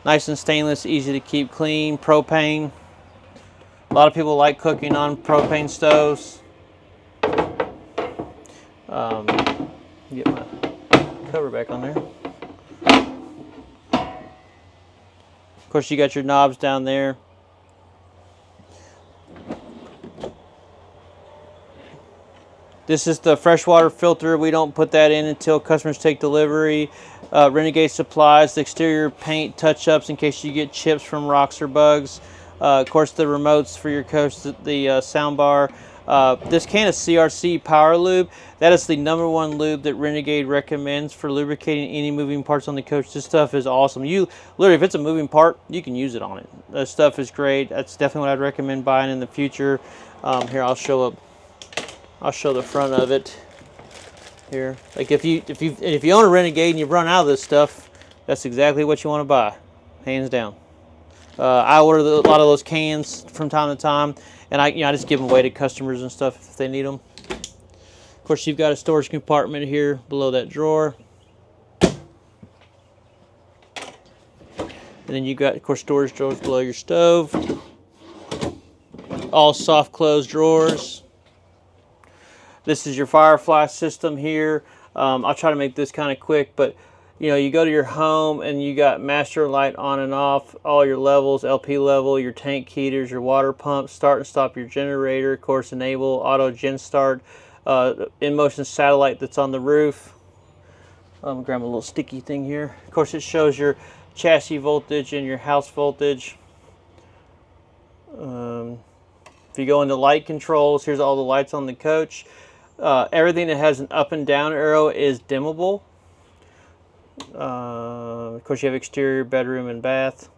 Nice and stainless, easy to keep clean. Propane. A lot of people like cooking on propane stoves. Get my cover back on there. Of course, you got your knobs down there. This is the freshwater filter. We don't put that in until customers take delivery. Renegade supplies the exterior paint touch-ups in case you get chips from rocks or bugs. Of course, the remotes for your coach, the sound bar. This can of CRC Power Lube, that is the #1 lube that Renegade recommends for lubricating any moving parts on the coach. This stuff is awesome. You literally, if it's a moving part, you can use it on it. This stuff is great. That's definitely what I'd recommend buying in the future. Here, I'll show the front of it. Here, like if you own a Renegade and you've run out of this stuff, that's exactly what you want to buy, hands down. I order a lot of those cans from time to time, and I just give them away to customers and stuff if they need them. Of course, you've got a storage compartment here below that drawer, and then you've got, of course, storage drawers below your stove. All soft close drawers. This is your Firefly system here. I'll try to make this kind of quick, but you go to your home and you got master light on and off, all your levels, LP level, your tank heaters, your water pump, start and stop your generator, of course enable, auto gen start, in motion satellite that's on the roof. I'm gonna grab a little sticky thing here. Of course, it shows your chassis voltage and your house voltage. If you go into light controls, here's all the lights on the coach. Everything that has an up and down arrow is dimmable. Of course, you have exterior, bedroom, and bath.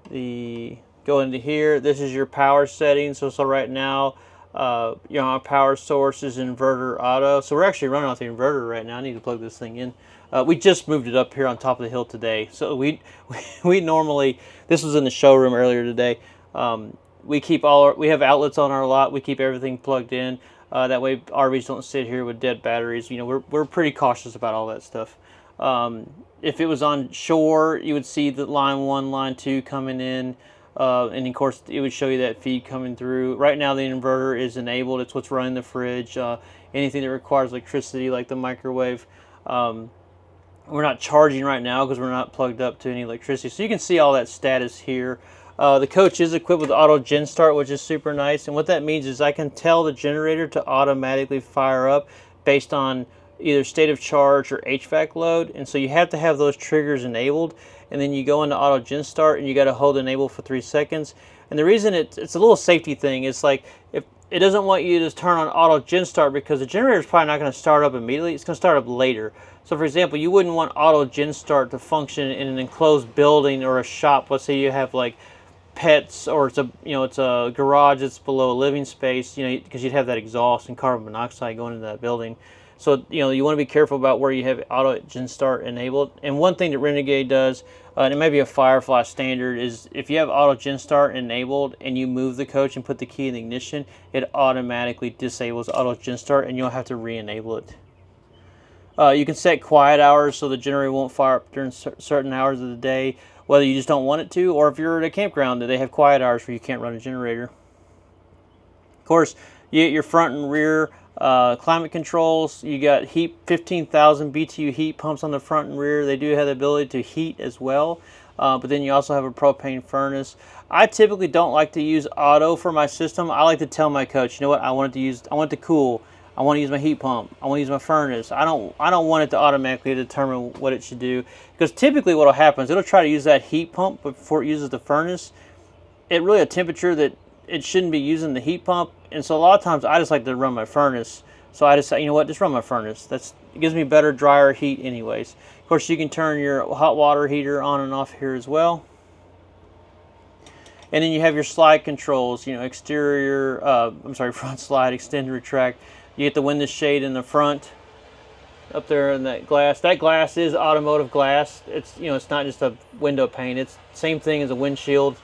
Go into here. This is your power settings. So right now, our power source is inverter auto. So we're actually running off the inverter right now. I need to plug this thing in. We just moved it up here on top of the hill today. So we normally, this was in the showroom earlier today. We have outlets on our lot. We keep everything plugged in. That way RVs don't sit here with dead batteries. We're pretty cautious about all that stuff. If it was on shore, you would see the line 1, line 2 coming in, and of course it would show you that feed coming through. Right now the inverter is enabled. It's what's running the fridge. Anything that requires electricity, like the microwave. We're not charging right now because we're not plugged up to any electricity. So you can see all that status here. The coach is equipped with auto gen start, which is super nice. And what that means is I can tell the generator to automatically fire up based on either state of charge or HVAC load. And so you have to have those triggers enabled. And then you go into auto gen start and you got to hold enable for 3 seconds. And the reason it's a little safety thing. It's like, if it doesn't want you to turn on auto gen start because the generator is probably not going to start up immediately. It's going to start up later. So for example, you wouldn't want auto gen start to function in an enclosed building or a shop. Let's say you have like pets, or it's a garage that's below a living space, because you'd have that exhaust and carbon monoxide going into that building. So you want to be careful about where you have auto gen start enabled. And one thing that Renegade does, and it may be a Firefly standard, is if you have auto gen start enabled and you move the coach and put the key in the ignition, it automatically disables auto gen start and you'll have to re-enable it. You can set quiet hours so the generator won't fire up during certain hours of the day, whether you just don't want it to, or if you're at a campground that they have quiet hours where you can't run a generator. Of course, you get your front and rear climate controls. You got heat, 15,000 BTU heat pumps on the front and rear. They do have the ability to heat as well. but then you also have a propane furnace. I typically don't like to use auto for my system. I like to tell my coach, you know what, I want it to cool. I want to use my heat pump. I want to use my furnace. I don't want it to automatically determine what it should do, because typically what will happen is it'll try to use that heat pump before it uses the furnace at really a temperature that it shouldn't be using the heat pump. And so a lot of times I just like to run my furnace. So I just say, you know what, just run my furnace. It gives me better, drier heat anyways. Of course, you can turn your hot water heater on and off here as well. And then you have your slide controls, you know, exterior, front slide, extend, retract. You get the window shade in the front up there in that glass. That glass is automotive glass. It's, you know, it's not just a window pane. It's the same thing as a windshield.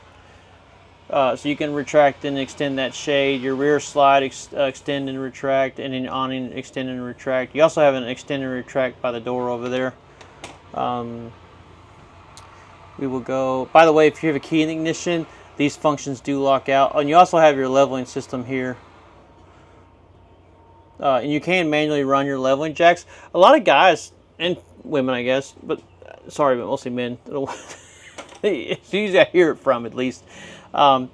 So you can retract and extend that shade. Your rear slide extend and retract, and then awning extend and retract. You also have an extend and retract by the door over there. We will go, by the way, if you have a key in the ignition, these functions do lock out. And you also have your leveling system here. And you can manually run your leveling jacks. A lot of guys, and women I guess, but mostly men, it's usually I hear it from at least, manually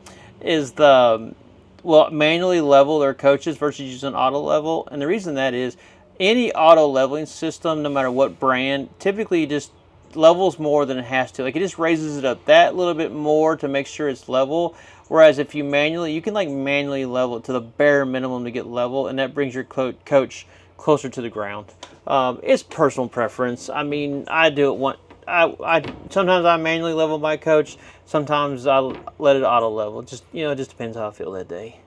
level their coaches versus using auto level. And the reason that is, any auto leveling system, no matter what brand, typically just levels more than it has to. Like, it just raises it up that little bit more to make sure it's level. Whereas if you can like manually level it to the bare minimum to get level, and that brings your coach closer to the ground. It's personal preference. I mean, I do it sometimes I manually level my coach. Sometimes I let it auto level. Just, you know, it just depends how I feel that day.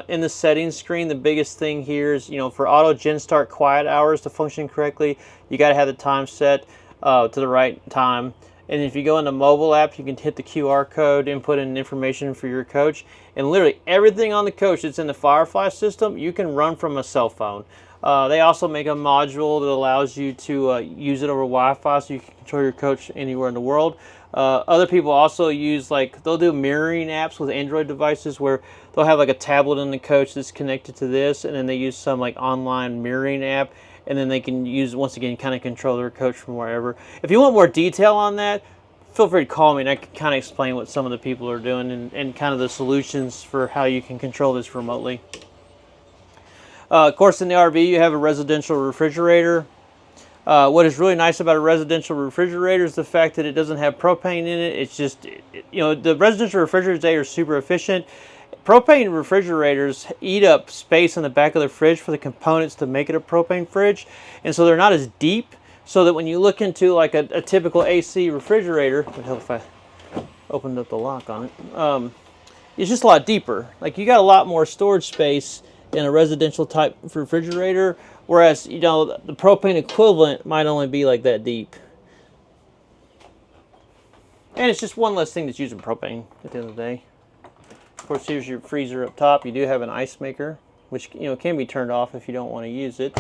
In the settings screen, the biggest thing here is, you know, for auto gen start quiet hours to function correctly, you got to have the time set to the right time. And if you go in the mobile app, you can hit the QR code, input in information for your coach, and literally everything on the coach that's in the Firefly system, you can run from a cell phone. They also make a module that allows you to use it over Wi-Fi, so you can control your coach anywhere in the world. Other people also use, like, they'll do mirroring apps with Android devices where they'll have like a tablet in the coach that's connected to this, and then they use some like online mirroring app, and then they can use, once again, kind of control their coach from wherever. If you want more detail on that, feel free to call me and I can kind of explain what some of the people are doing and kind of the solutions for how you can control this remotely. Of course, in the RV, you have a residential refrigerator. What is really nice about a residential refrigerator is the fact that it doesn't have propane in it. It's just, you know, the residential refrigerators today are super efficient. Propane refrigerators eat up space in the back of the fridge for the components to make it a propane fridge, and so they're not as deep, so that when you look into like a typical AC refrigerator, what the hell if I opened up the lock on it, it's just a lot deeper. Like, you got a lot more storage space in a residential type refrigerator, whereas, you know, the propane equivalent might only be like that deep. And it's just one less thing that's using propane at the end of the day. Of course, here's your freezer up top. You do have an ice maker, which, you know, can be turned off if you don't want to use it.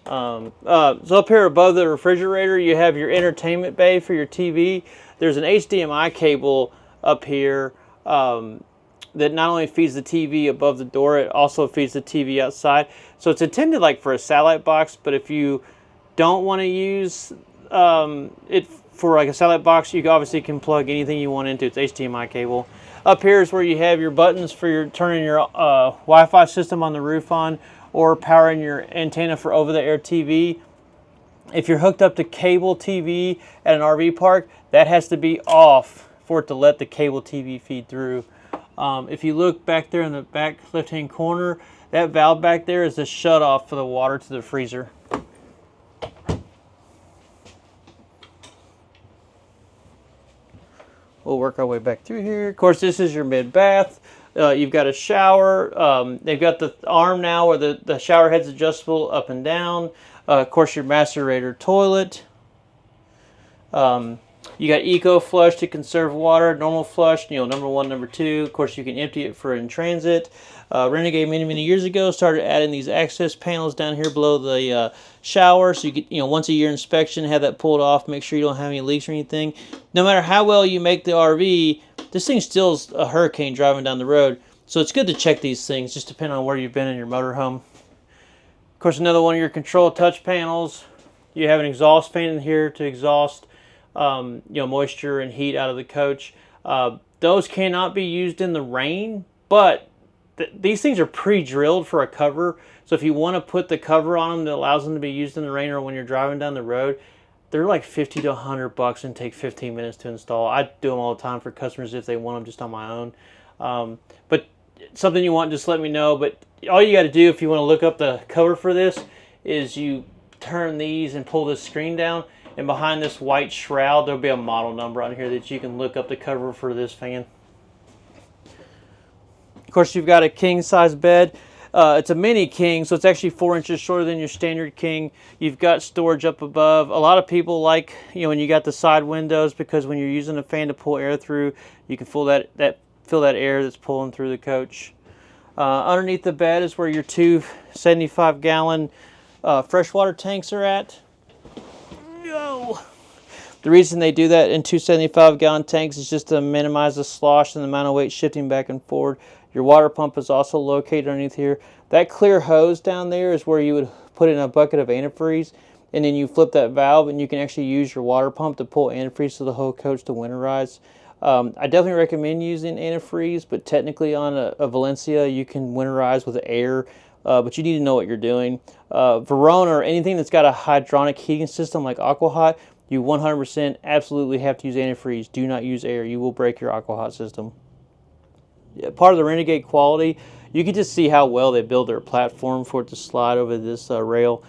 So up here above the refrigerator, you have your entertainment bay for your TV. There's an HDMI cable up here that not only feeds the TV above the door, it also feeds the TV outside. So it's intended like for a satellite box, but if you don't want to use it for like a satellite box, you obviously can plug anything you want into it. It's HDMI cable. Up here is where you have your buttons for your turning your Wi-Fi system on the roof on, or powering your antenna for over-the-air TV. If you're hooked up to cable TV at an RV park, that has to be off for it to let the cable TV feed through. If you look back there in the back left-hand corner, that valve back there is the shut-off for the water to the freezer. We'll work our way back through here. Of course, this is your mid-bath. You've got a shower. They've got the arm now where the shower head's adjustable up and down. Of course, your macerator toilet. You got eco flush to conserve water, normal flush, you know, number 1, number 2. Of course, you can empty it for in transit. Renegade many years ago started adding these access panels down here below the shower, so you could, you know, once a year inspection, have that pulled off, make sure you don't have any leaks or anything. No matter how well you make the RV, this thing still's a hurricane driving down the road, so it's good to check these things, just depending on where you've been in your motorhome. Of course, another one of your control touch panels. You have an exhaust fan in here to exhaust moisture and heat out of the coach. Those cannot be used in the rain, but these things are pre-drilled for a cover. So if you want to put the cover on them that allows them to be used in the rain or when you're driving down the road, they're like 50 to 100 bucks and take 15 minutes to install. I do them all the time for customers if they want them just on my own. But something you want, just let me know. But all you got to do if you want to look up the cover for this is you turn these and pull this screen down, and behind this white shroud there'll be a model number on here that you can look up the cover for this fan. Of course, you've got a king size bed. It's a mini king, so it's actually 4 inches shorter than your standard king. You've got storage up above. A lot of people like, when you got the side windows, because when you're using a fan to pull air through, you can feel that air that's pulling through the coach. Underneath the bed is where your two 75-gallon freshwater tanks are at. No. The reason they do that in two 75-gallon tanks is just to minimize the slosh and the amount of weight shifting back and forward. Your water pump is also located underneath here. That clear hose down there is where you would put in a bucket of antifreeze, and then you flip that valve and you can actually use your water pump to pull antifreeze to the whole coach to winterize. I definitely recommend using antifreeze, but technically on a Valencia you can winterize with air, but you need to know what you're doing. Verona or anything that's got a hydronic heating system like AquaHot, you 100% absolutely have to use antifreeze. Do not use air. You will break your AquaHot system. Part of the Renegade quality, you can just see how well they build their platform for it to slide over this rail,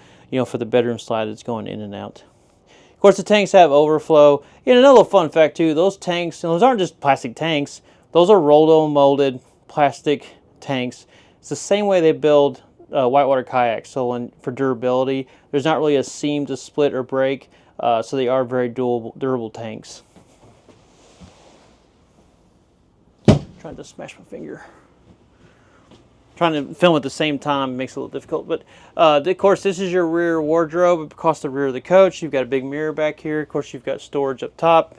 for the bedroom slide that's going in and out. Of course, the tanks have overflow. And another fun fact too, those tanks, and those aren't just plastic tanks, those are rolled-on molded plastic tanks. It's the same way they build whitewater kayaks. So for durability, there's not really a seam to split or break, so they are very durable tanks. Trying to smash my finger. Trying to film at the same time makes it a little difficult. But of course, this is your rear wardrobe across the rear of the coach. You've got a big mirror back here. Of course, you've got storage up top.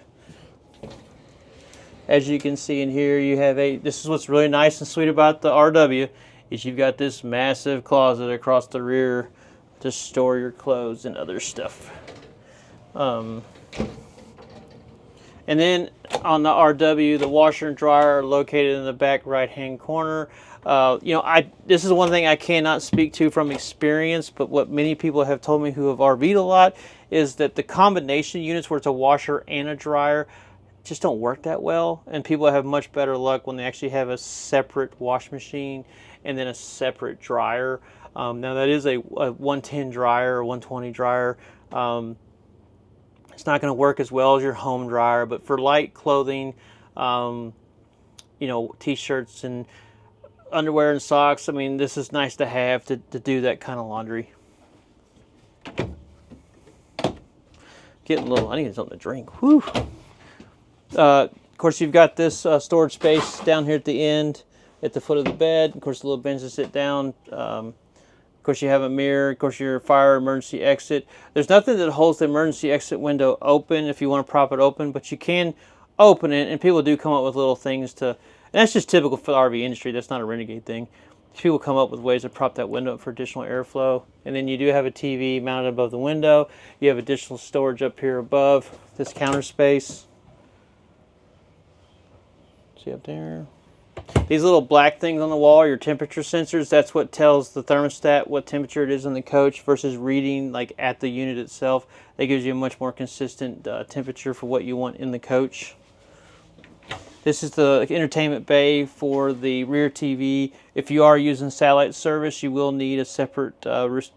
As you can see in here, you have this is what's really nice and sweet about the RW, is you've got this massive closet across the rear to store your clothes and other stuff. And then on the RW, the washer and dryer are located in the back right-hand corner. This is one thing I cannot speak to from experience, but what many people have told me who have RV'd a lot is that the combination units where it's a washer and a dryer just don't work that well, and people have much better luck when they actually have a separate wash machine and then a separate dryer. Now that is a 110 dryer or 120 dryer. It's not going to work as well as your home dryer, but for light clothing, t-shirts and underwear and socks, I mean, this is nice to have to do that kind of laundry. Getting a little, I need something to drink. Whew. Of course, you've got this storage space down here at the end, at the foot of the bed. Of course, a little bench to sit down. Of course, you have a mirror. Of course, your fire emergency exit. There's nothing that holds the emergency exit window open if you want to prop it open, but you can open it, and people do come up with little things to, and that's just typical for the RV industry. That's not a Renegade thing. People come up with ways to prop that window up for additional airflow. And then you do have a TV mounted above the window. You have additional storage up here above this counter space. See up there? These little black things on the wall are your temperature sensors. That's what tells the thermostat what temperature it is in the coach versus reading like at the unit itself. That gives you a much more consistent temperature for what you want in the coach. This is the entertainment bay for the rear TV. If you are using satellite service, you will need a separate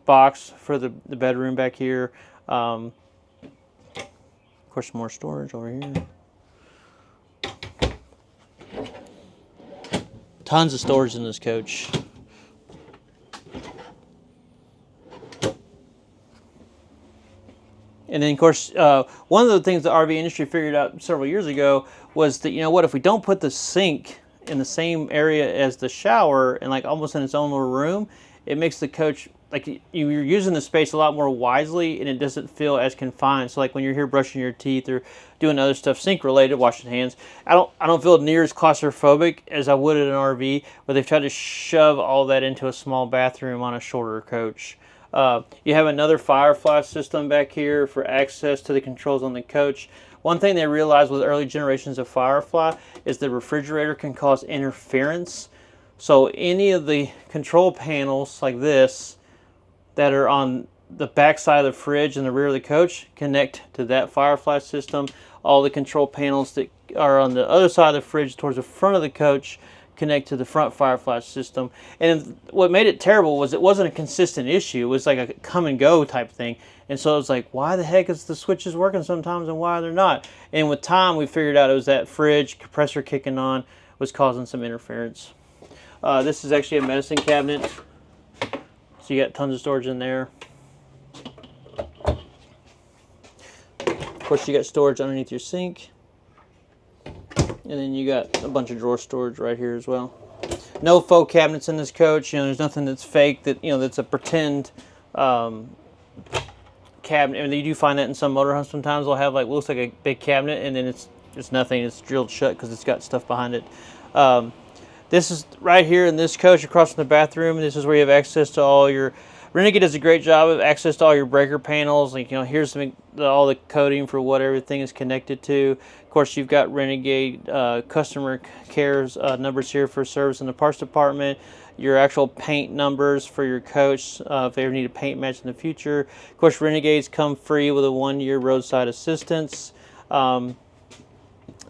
box for the bedroom back here. Of course, more storage over here. Tons of storage in this coach. And then, of course, one of the things the RV industry figured out several years ago was that, if we don't put the sink in the same area as the shower and like almost in its own little room, it makes the coach, like you're using the space a lot more wisely and it doesn't feel as confined. So like when you're here brushing your teeth or doing other stuff sink related, washing hands, I don't feel near as claustrophobic as I would in an RV, but they've tried to shove all that into a small bathroom on a shorter coach. You have another Firefly system back here for access to the controls on the coach. One thing they realized with early generations of Firefly is the refrigerator can cause interference. So any of the control panels like this that are on the back side of the fridge and the rear of the coach connect to that Firefly system. All the control panels that are on the other side of the fridge towards the front of the coach connect to the front Firefly system. And what made it terrible was it wasn't a consistent issue. It was like a come and go type thing. And so it was like, why the heck is the switches working sometimes and why they're not? And with time, we figured out it was that fridge compressor kicking on was causing some interference. This is actually a medicine cabinet. So you got tons of storage in there. Of course, you got storage underneath your sink. And then you got a bunch of drawer storage right here as well. No faux cabinets in this coach. You know, there's nothing that's fake, that, you know, that's a pretend cabinet. I mean, you do find that in some motorhomes sometimes. They'll have like, looks like a big cabinet, and then it's nothing. It's drilled shut because it's got stuff behind it. This is right here in this coach across from the bathroom. This is where you have access to all your... Renegade does a great job of access to all your breaker panels. Like, you know, here's all the coding for what everything is connected to. Of course, you've got Renegade customer cares numbers here for service in the parts department. Your actual paint numbers for your coach if they ever need a paint match in the future. Of course, Renegades come free with a 1-year roadside assistance. The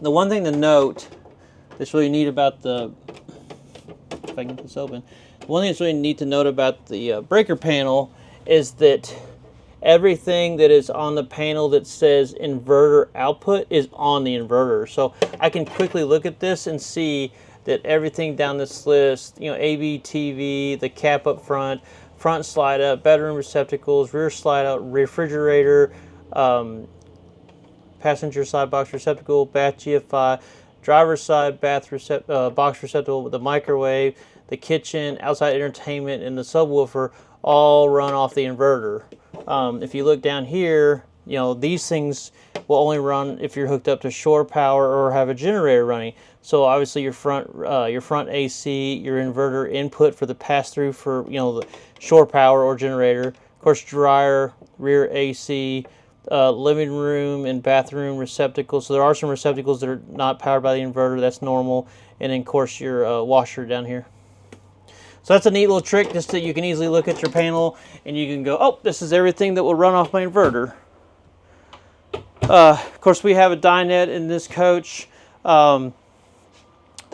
one thing to note that's really neat about the... If I can get this open. One thing that's really neat to note about the breaker panel is that everything that is on the panel that says inverter output is on the inverter. So I can quickly look at this and see that everything down this list, you know, AV, TV, the cap up front, front slide up, bedroom receptacles, rear slide out, refrigerator, passenger side box receptacle, bath GFI, driver's side bath box receptacle with the microwave, the kitchen, outside entertainment, and the subwoofer all run off the inverter. If you look down here, you know, these things will only run if you're hooked up to shore power or have a generator running. So obviously your front AC, your inverter input for the pass-through for, you know, the shore power or generator. Of course, dryer, rear AC, living room and bathroom receptacles. So there are some receptacles that are not powered by the inverter. That's normal. And then, of course, your washer down here. So that's a neat little trick, just that you can easily look at your panel and you can go, oh, this is everything that will run off my inverter. Of course, we have a dinette in this coach. The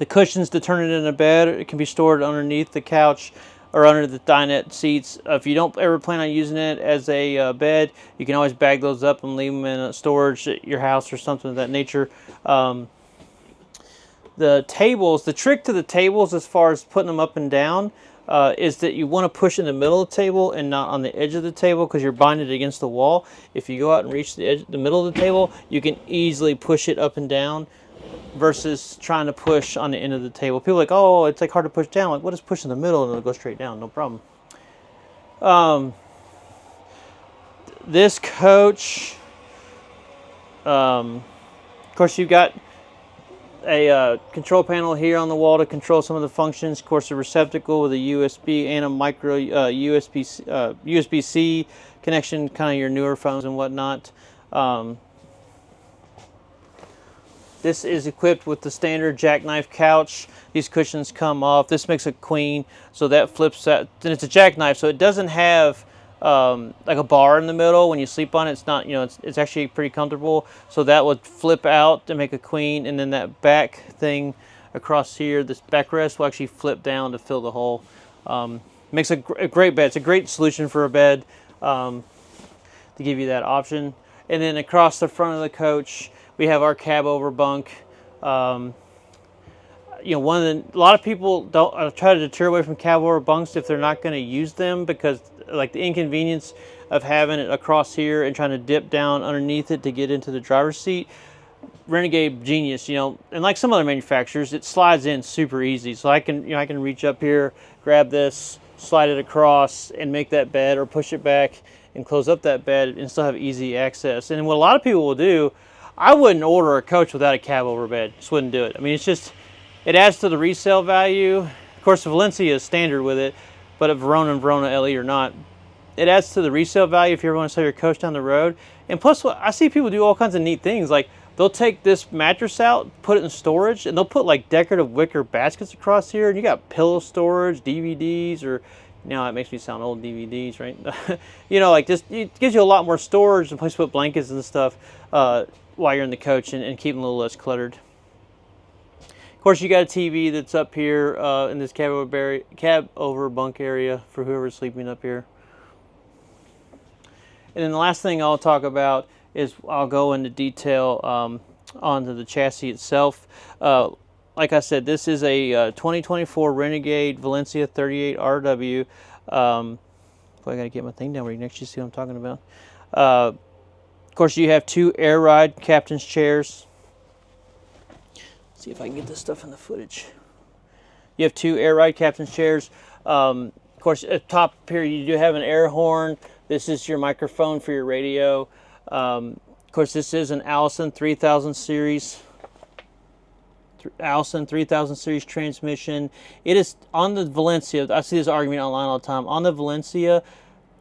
cushions to turn it into a bed, it can be stored underneath the couch or under the dinette seats. If you don't ever plan on using it as a bed, you can always bag those up and leave them in a storage at your house or something of that nature. The tables, the trick to the tables as far as putting them up and down is that you want to push in the middle of the table and not on the edge of the table because you're binding it against the wall. If you go out and reach the edge, the middle of the table, you can easily push it up and down versus trying to push on the end of the table. People are like, oh, it's like hard to push down. Like, what is push in the middle? And it'll go straight down, no problem. This coach, of course, you've got a control panel here on the wall to control some of the functions. Of course, a receptacle with a USB and a micro USB-C connection, kind of your newer phones and whatnot. This is equipped with the standard jackknife couch. These cushions come off. This makes a queen, so that flips out. And it's a jackknife, so it doesn't have like a bar in the middle. When you sleep on it, it's not, you know, it's actually pretty comfortable. So that would flip out to make a queen, and then that back thing across here, this backrest will actually flip down to fill the hole. Makes a great bed. It's a great solution for a bed to give you that option. And then across the front of the coach, we have our cab over bunk. You know, a lot of people don't try to deter away from cab over bunks if they're not going to use them, because like the inconvenience of having it across here and trying to dip down underneath it to get into the driver's seat. Renegade genius, you know, and like some other manufacturers, it slides in super easy. So I can reach up here, grab this, slide it across, and make that bed, or push it back and close up that bed and still have easy access. And what a lot of people will do, I wouldn't order a coach without a cab over bed. Just wouldn't do it. I mean, it's just, it adds to the resale value. Of course, the Valencia is standard with it, but if Verona and Verona LE or not, it adds to the resale value if you ever want to sell your coach down the road. And plus, I see people do all kinds of neat things, like they'll take this mattress out, put it in storage, and they'll put like decorative wicker baskets across here, and you got pillow storage, DVDs, or now it makes me sound old, DVDs, right? You know, like just it gives you a lot more storage and place to put blankets and stuff while you're in the coach, and keep them a little less cluttered. Of course, you got a TV that's up here in this cab over bunk area for whoever's sleeping up here. And then the last thing I'll talk about is I'll go into detail onto the chassis itself. Like I said, this is a 2024 Renegade Valencia 38RW. I gotta get my thing down where you can actually see what I'm talking about. Of course, you have 2 air ride captain's chairs. Let's see if I can get this stuff in the footage. You have 2 air ride captain's chairs. Of course, at the top here, you do have an air horn. This is your microphone for your radio. Of course, this is an Allison 3000 series. Allison 3000 series transmission. It is on the Valencia. I see this argument online all the time. On the Valencia,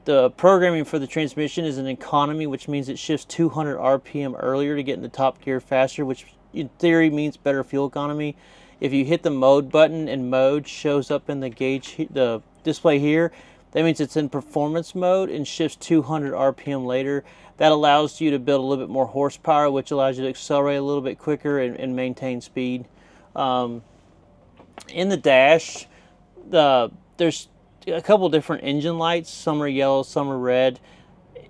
the programming for the transmission is an economy, which means it shifts 200 RPM earlier to get into top gear faster, which in theory means better fuel economy. If you hit the mode button and mode shows up in the gauge, the display here, that means it's in performance mode and shifts 200 RPM later. That allows you to build a little bit more horsepower, which allows you to accelerate a little bit quicker and maintain speed. In the dash, there's a couple different engine lights. Some are yellow, some are red.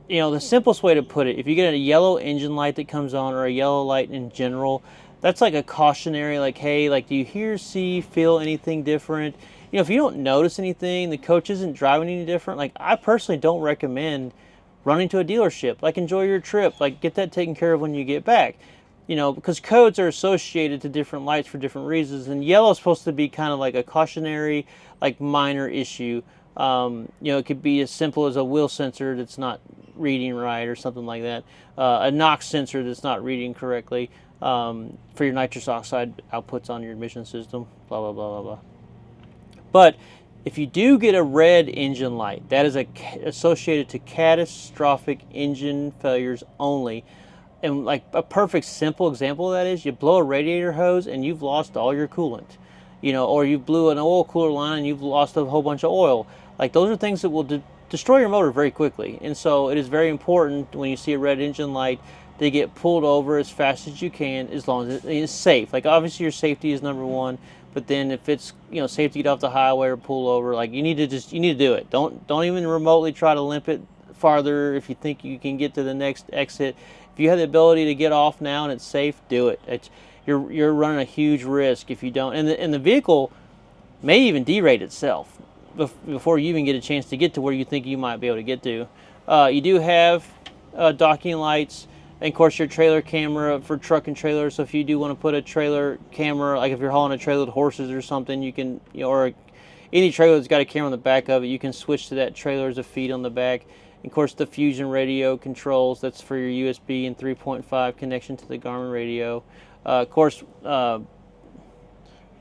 You know, the simplest way to put it, if you get a yellow engine light that comes on, or a yellow light in general, that's like a cautionary, like, hey, like, do you hear, see, feel anything different? You know, if you don't notice anything, the coach isn't driving any different, like, I personally don't recommend running to a dealership. Like, enjoy your trip, like, get that taken care of when you get back. You know, because codes are associated to different lights for different reasons, and yellow is supposed to be kind of like a cautionary, like, minor issue. You know, it could be as simple as a wheel sensor that's not reading right or something like that. A NOx sensor that's not reading correctly for your nitrous oxide outputs on your emission system, blah, blah, blah, blah, blah. But if you do get a red engine light, that is associated to catastrophic engine failures only. And like a perfect simple example of that is you blow a radiator hose and you've lost all your coolant. You know, or you blew an oil cooler line and you've lost a whole bunch of oil. Like, those are things that will destroy your motor very quickly. And so it is very important when you see a red engine light to get pulled over as fast as you can, as long as it is safe. Like, obviously your safety is number one, but then if it's, you know, safe to get off the highway or pull over, like, you need to do it. Don't even remotely try to limp it farther if you think you can get to the next exit. If you have the ability to get off now and it's safe, do it. You're running a huge risk if you don't. And the vehicle may even derate itself before you even get a chance to get to where you think you might be able to get to. You do have docking lights, and of course your trailer camera for truck and trailer. So if you do want to put a trailer camera, like if you're hauling a trailer with horses or something, you can, you know, or any trailer that's got a camera on the back of it, you can switch to that trailer as a feed on the back. And of course, the Fusion radio controls, that's for your USB and 3.5 connection to the Garmin radio. Of course,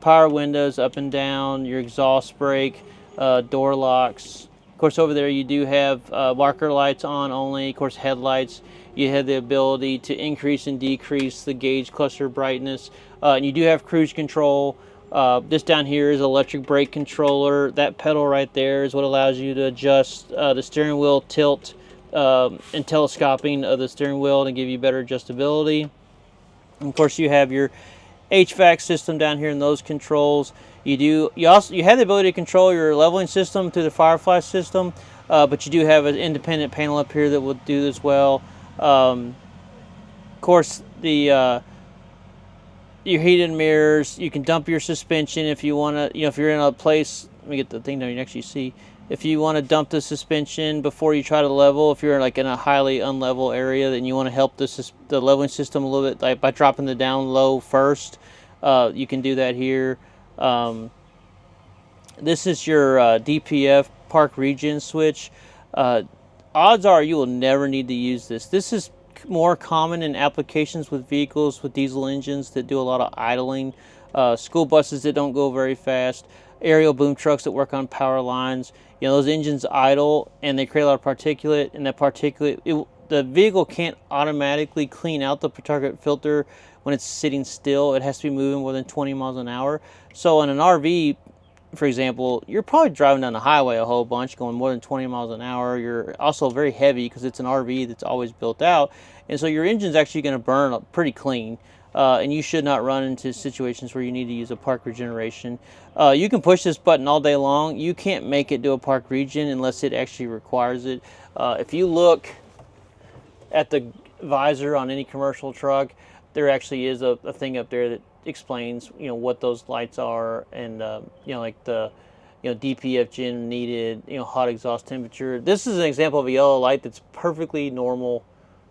power windows up and down, your exhaust brake, door locks. Of course, over there you do have marker lights on only. Of course, headlights. You have the ability to increase and decrease the gauge cluster brightness. And you do have cruise control. This down here is electric brake controller. That pedal right there is what allows you to adjust the steering wheel tilt and telescoping of the steering wheel to give you better adjustability. And of course, you have your HVAC system down here in those controls. You have the ability to control your leveling system through the Firefly system, but you do have an independent panel up here that will do this well. Of course, your heated mirrors. You can dump your suspension if you want to. You know, if you're in a place. Let me get the thing down. You can actually see. If you want to dump the suspension before you try to level, if you're like in a highly unlevel area, then you want to help the leveling system a little bit, like by dropping the down low first. You can do that here. This is your DPF park regen switch. Odds are you will never need to use this. This is more common in applications with vehicles with diesel engines that do a lot of idling, school buses that don't go very fast, aerial boom trucks that work on power lines. You know, those engines idle and they create a lot of particulate, and that particulate, the vehicle can't automatically clean out the particulate filter when it's sitting still. It has to be moving more than 20 miles an hour. So in an RV, for example, you're probably driving down the highway a whole bunch, going more than 20 miles an hour. You're also very heavy because it's an RV that's always built out. And so your engine's actually going to burn pretty clean. And you should not run into situations where you need to use a park regeneration. You can push this button all day long. You can't make it do a park regen unless it actually requires it. If you look at the visor on any commercial truck, there actually is a thing up there that explains, you know, what those lights are, and you know, like the, you know, DPF gen needed, you know, hot exhaust temperature. This is an example of a yellow light that's perfectly normal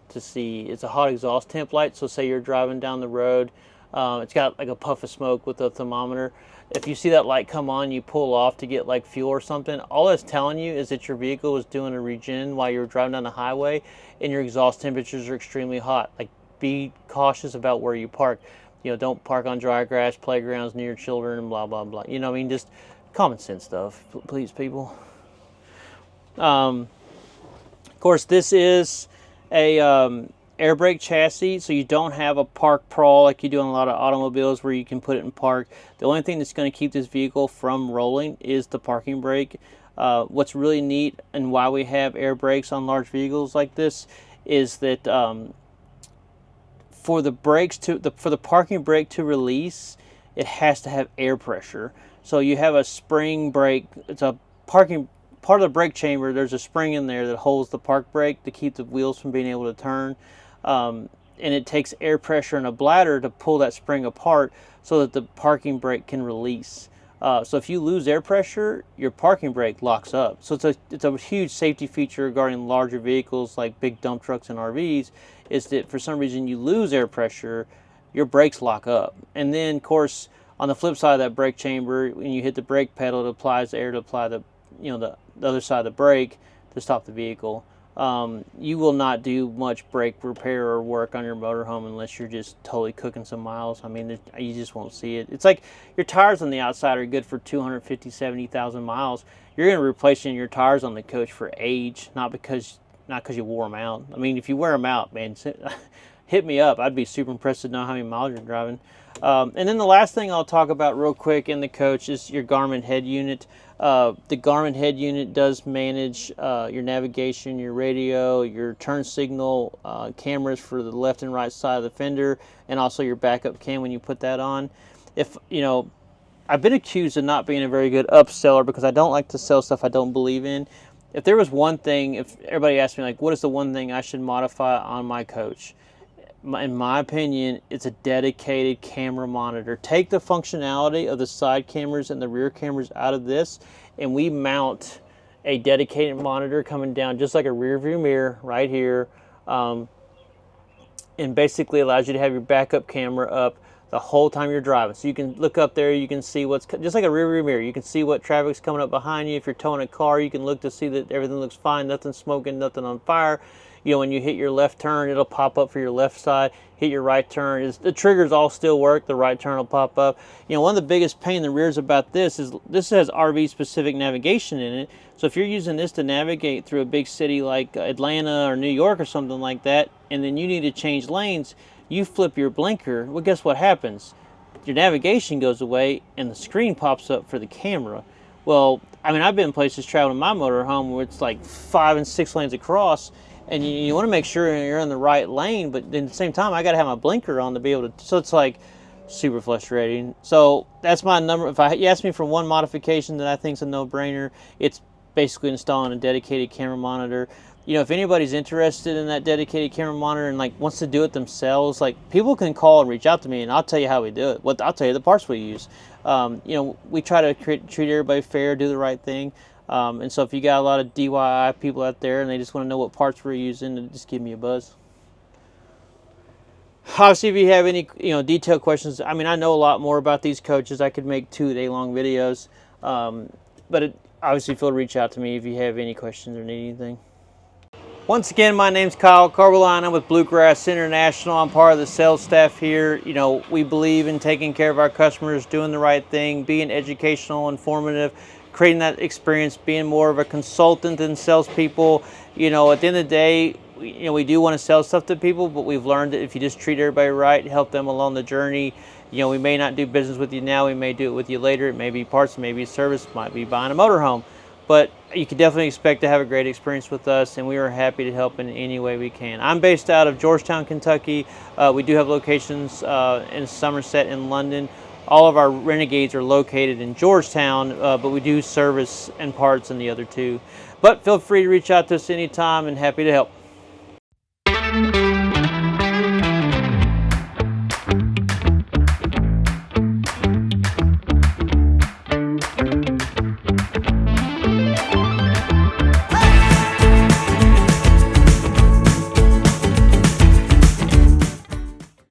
to see. It's a hot exhaust temp light. So say you're driving down the road, it's got like a puff of smoke with a thermometer. If you see that light come on, you pull off to get like fuel or something, all it's telling you is that your vehicle was doing a regen while you were driving down the highway and your exhaust temperatures are extremely hot. Like, be cautious about where you park. You know, don't park on dry grass, playgrounds near your children, and blah, blah, blah. You know what I mean? Just common sense stuff, please, people. Of course, this is a air brake chassis, so you don't have a park crawl like you do on a lot of automobiles where you can put it in park. The only thing that's going to keep this vehicle from rolling is the parking brake. What's really neat and why we have air brakes on large vehicles like this is that for the parking brake to release, it has to have air pressure. So you have a spring brake. It's a parking part of the brake chamber. There's a spring in there that holds the park brake to keep the wheels from being able to turn. And it takes air pressure in a bladder to pull that spring apart so that the parking brake can release. So if you lose air pressure, your parking brake locks up. So it's a huge safety feature regarding larger vehicles like big dump trucks and RVs, is that for some reason you lose air pressure, your brakes lock up. And then, of course, on the flip side of that brake chamber, when you hit the brake pedal, it applies the air to apply the other side of the brake to stop the vehicle. You will not do much brake repair or work on your motorhome unless you're just totally cooking some miles. I mean, you just won't see it. It's like your tires on the outside are good for 250, 70,000 miles. You're going to replace your tires on the coach for age, not because you wore them out. I mean, if you wear them out, man, hit me up. I'd be super impressed to know how many miles you're driving. And then the last thing I'll talk about real quick in the coach is your Garmin head unit. The Garmin head unit does manage your navigation, your radio, your turn signal, cameras for the left and right side of the fender, and also your backup cam when you put that on. If you know, I've been accused of not being a very good upseller because I don't like to sell stuff I don't believe in. If there was one thing, if everybody asked me like, what is the one thing I should modify on my coach? In my opinion, it's a dedicated camera monitor. Take the functionality of the side cameras and the rear cameras out of this, and we mount a dedicated monitor coming down just like a rear view mirror right here, and basically allows you to have your backup camera up the whole time you're driving. So you can look up there, you can see what's, just like a rear view mirror, you can see what traffic's coming up behind you. If you're towing a car, you can look to see that everything looks fine, nothing smoking, nothing on fire. You know, when you hit your left turn, it'll pop up for your left side. Hit your right turn, the triggers all still work. The right turn will pop up. You know, one of the biggest pain in the rears about this is this has RV specific navigation in it. So if you're using this to navigate through a big city like Atlanta or New York or something like that, and then you need to change lanes, you flip your blinker, well, guess what happens? Your navigation goes away and the screen pops up for the camera. Well, I mean, I've been places traveling my motorhome where it's like 5 and 6 lanes across, and you want to make sure you're in the right lane, but at the same time, I got to have my blinker on to be able to, so it's like super frustrating. So that's my number. If you ask me for one modification that I think is a no-brainer, it's basically installing a dedicated camera monitor. You know, if anybody's interested in that dedicated camera monitor and like wants to do it themselves, like people can call and reach out to me and I'll tell you how we do it. I'll tell you the parts we use. You know, we try to treat everybody fair, do the right thing. And so if you got a lot of DIY people out there and they just want to know what parts we're using, then just give me a buzz. Obviously, if you have any detailed questions, I mean, I know a lot more about these coaches. I could make 2-day-long videos, but obviously feel free to reach out to me if you have any questions or need anything. Once again, my name's Kyle Koeberlein. I'm with Bluegrass International. I'm part of the sales staff here. You know, we believe in taking care of our customers, doing the right thing, being educational, informative, creating that experience, being more of a consultant than salespeople. You know, at the end of the day, we do want to sell stuff to people, but we've learned that if you just treat everybody right, help them along the journey, we may not do business with you now, we may do it with you later. It may be parts, it may be service, might be buying a motorhome. But you can definitely expect to have a great experience with us, and we are happy to help in any way we can. I'm based out of Georgetown, Kentucky. We do have locations in Somerset and London. All of our Renegades are located in Georgetown, but we do service and parts in the other two. But feel free to reach out to us anytime, and happy to help.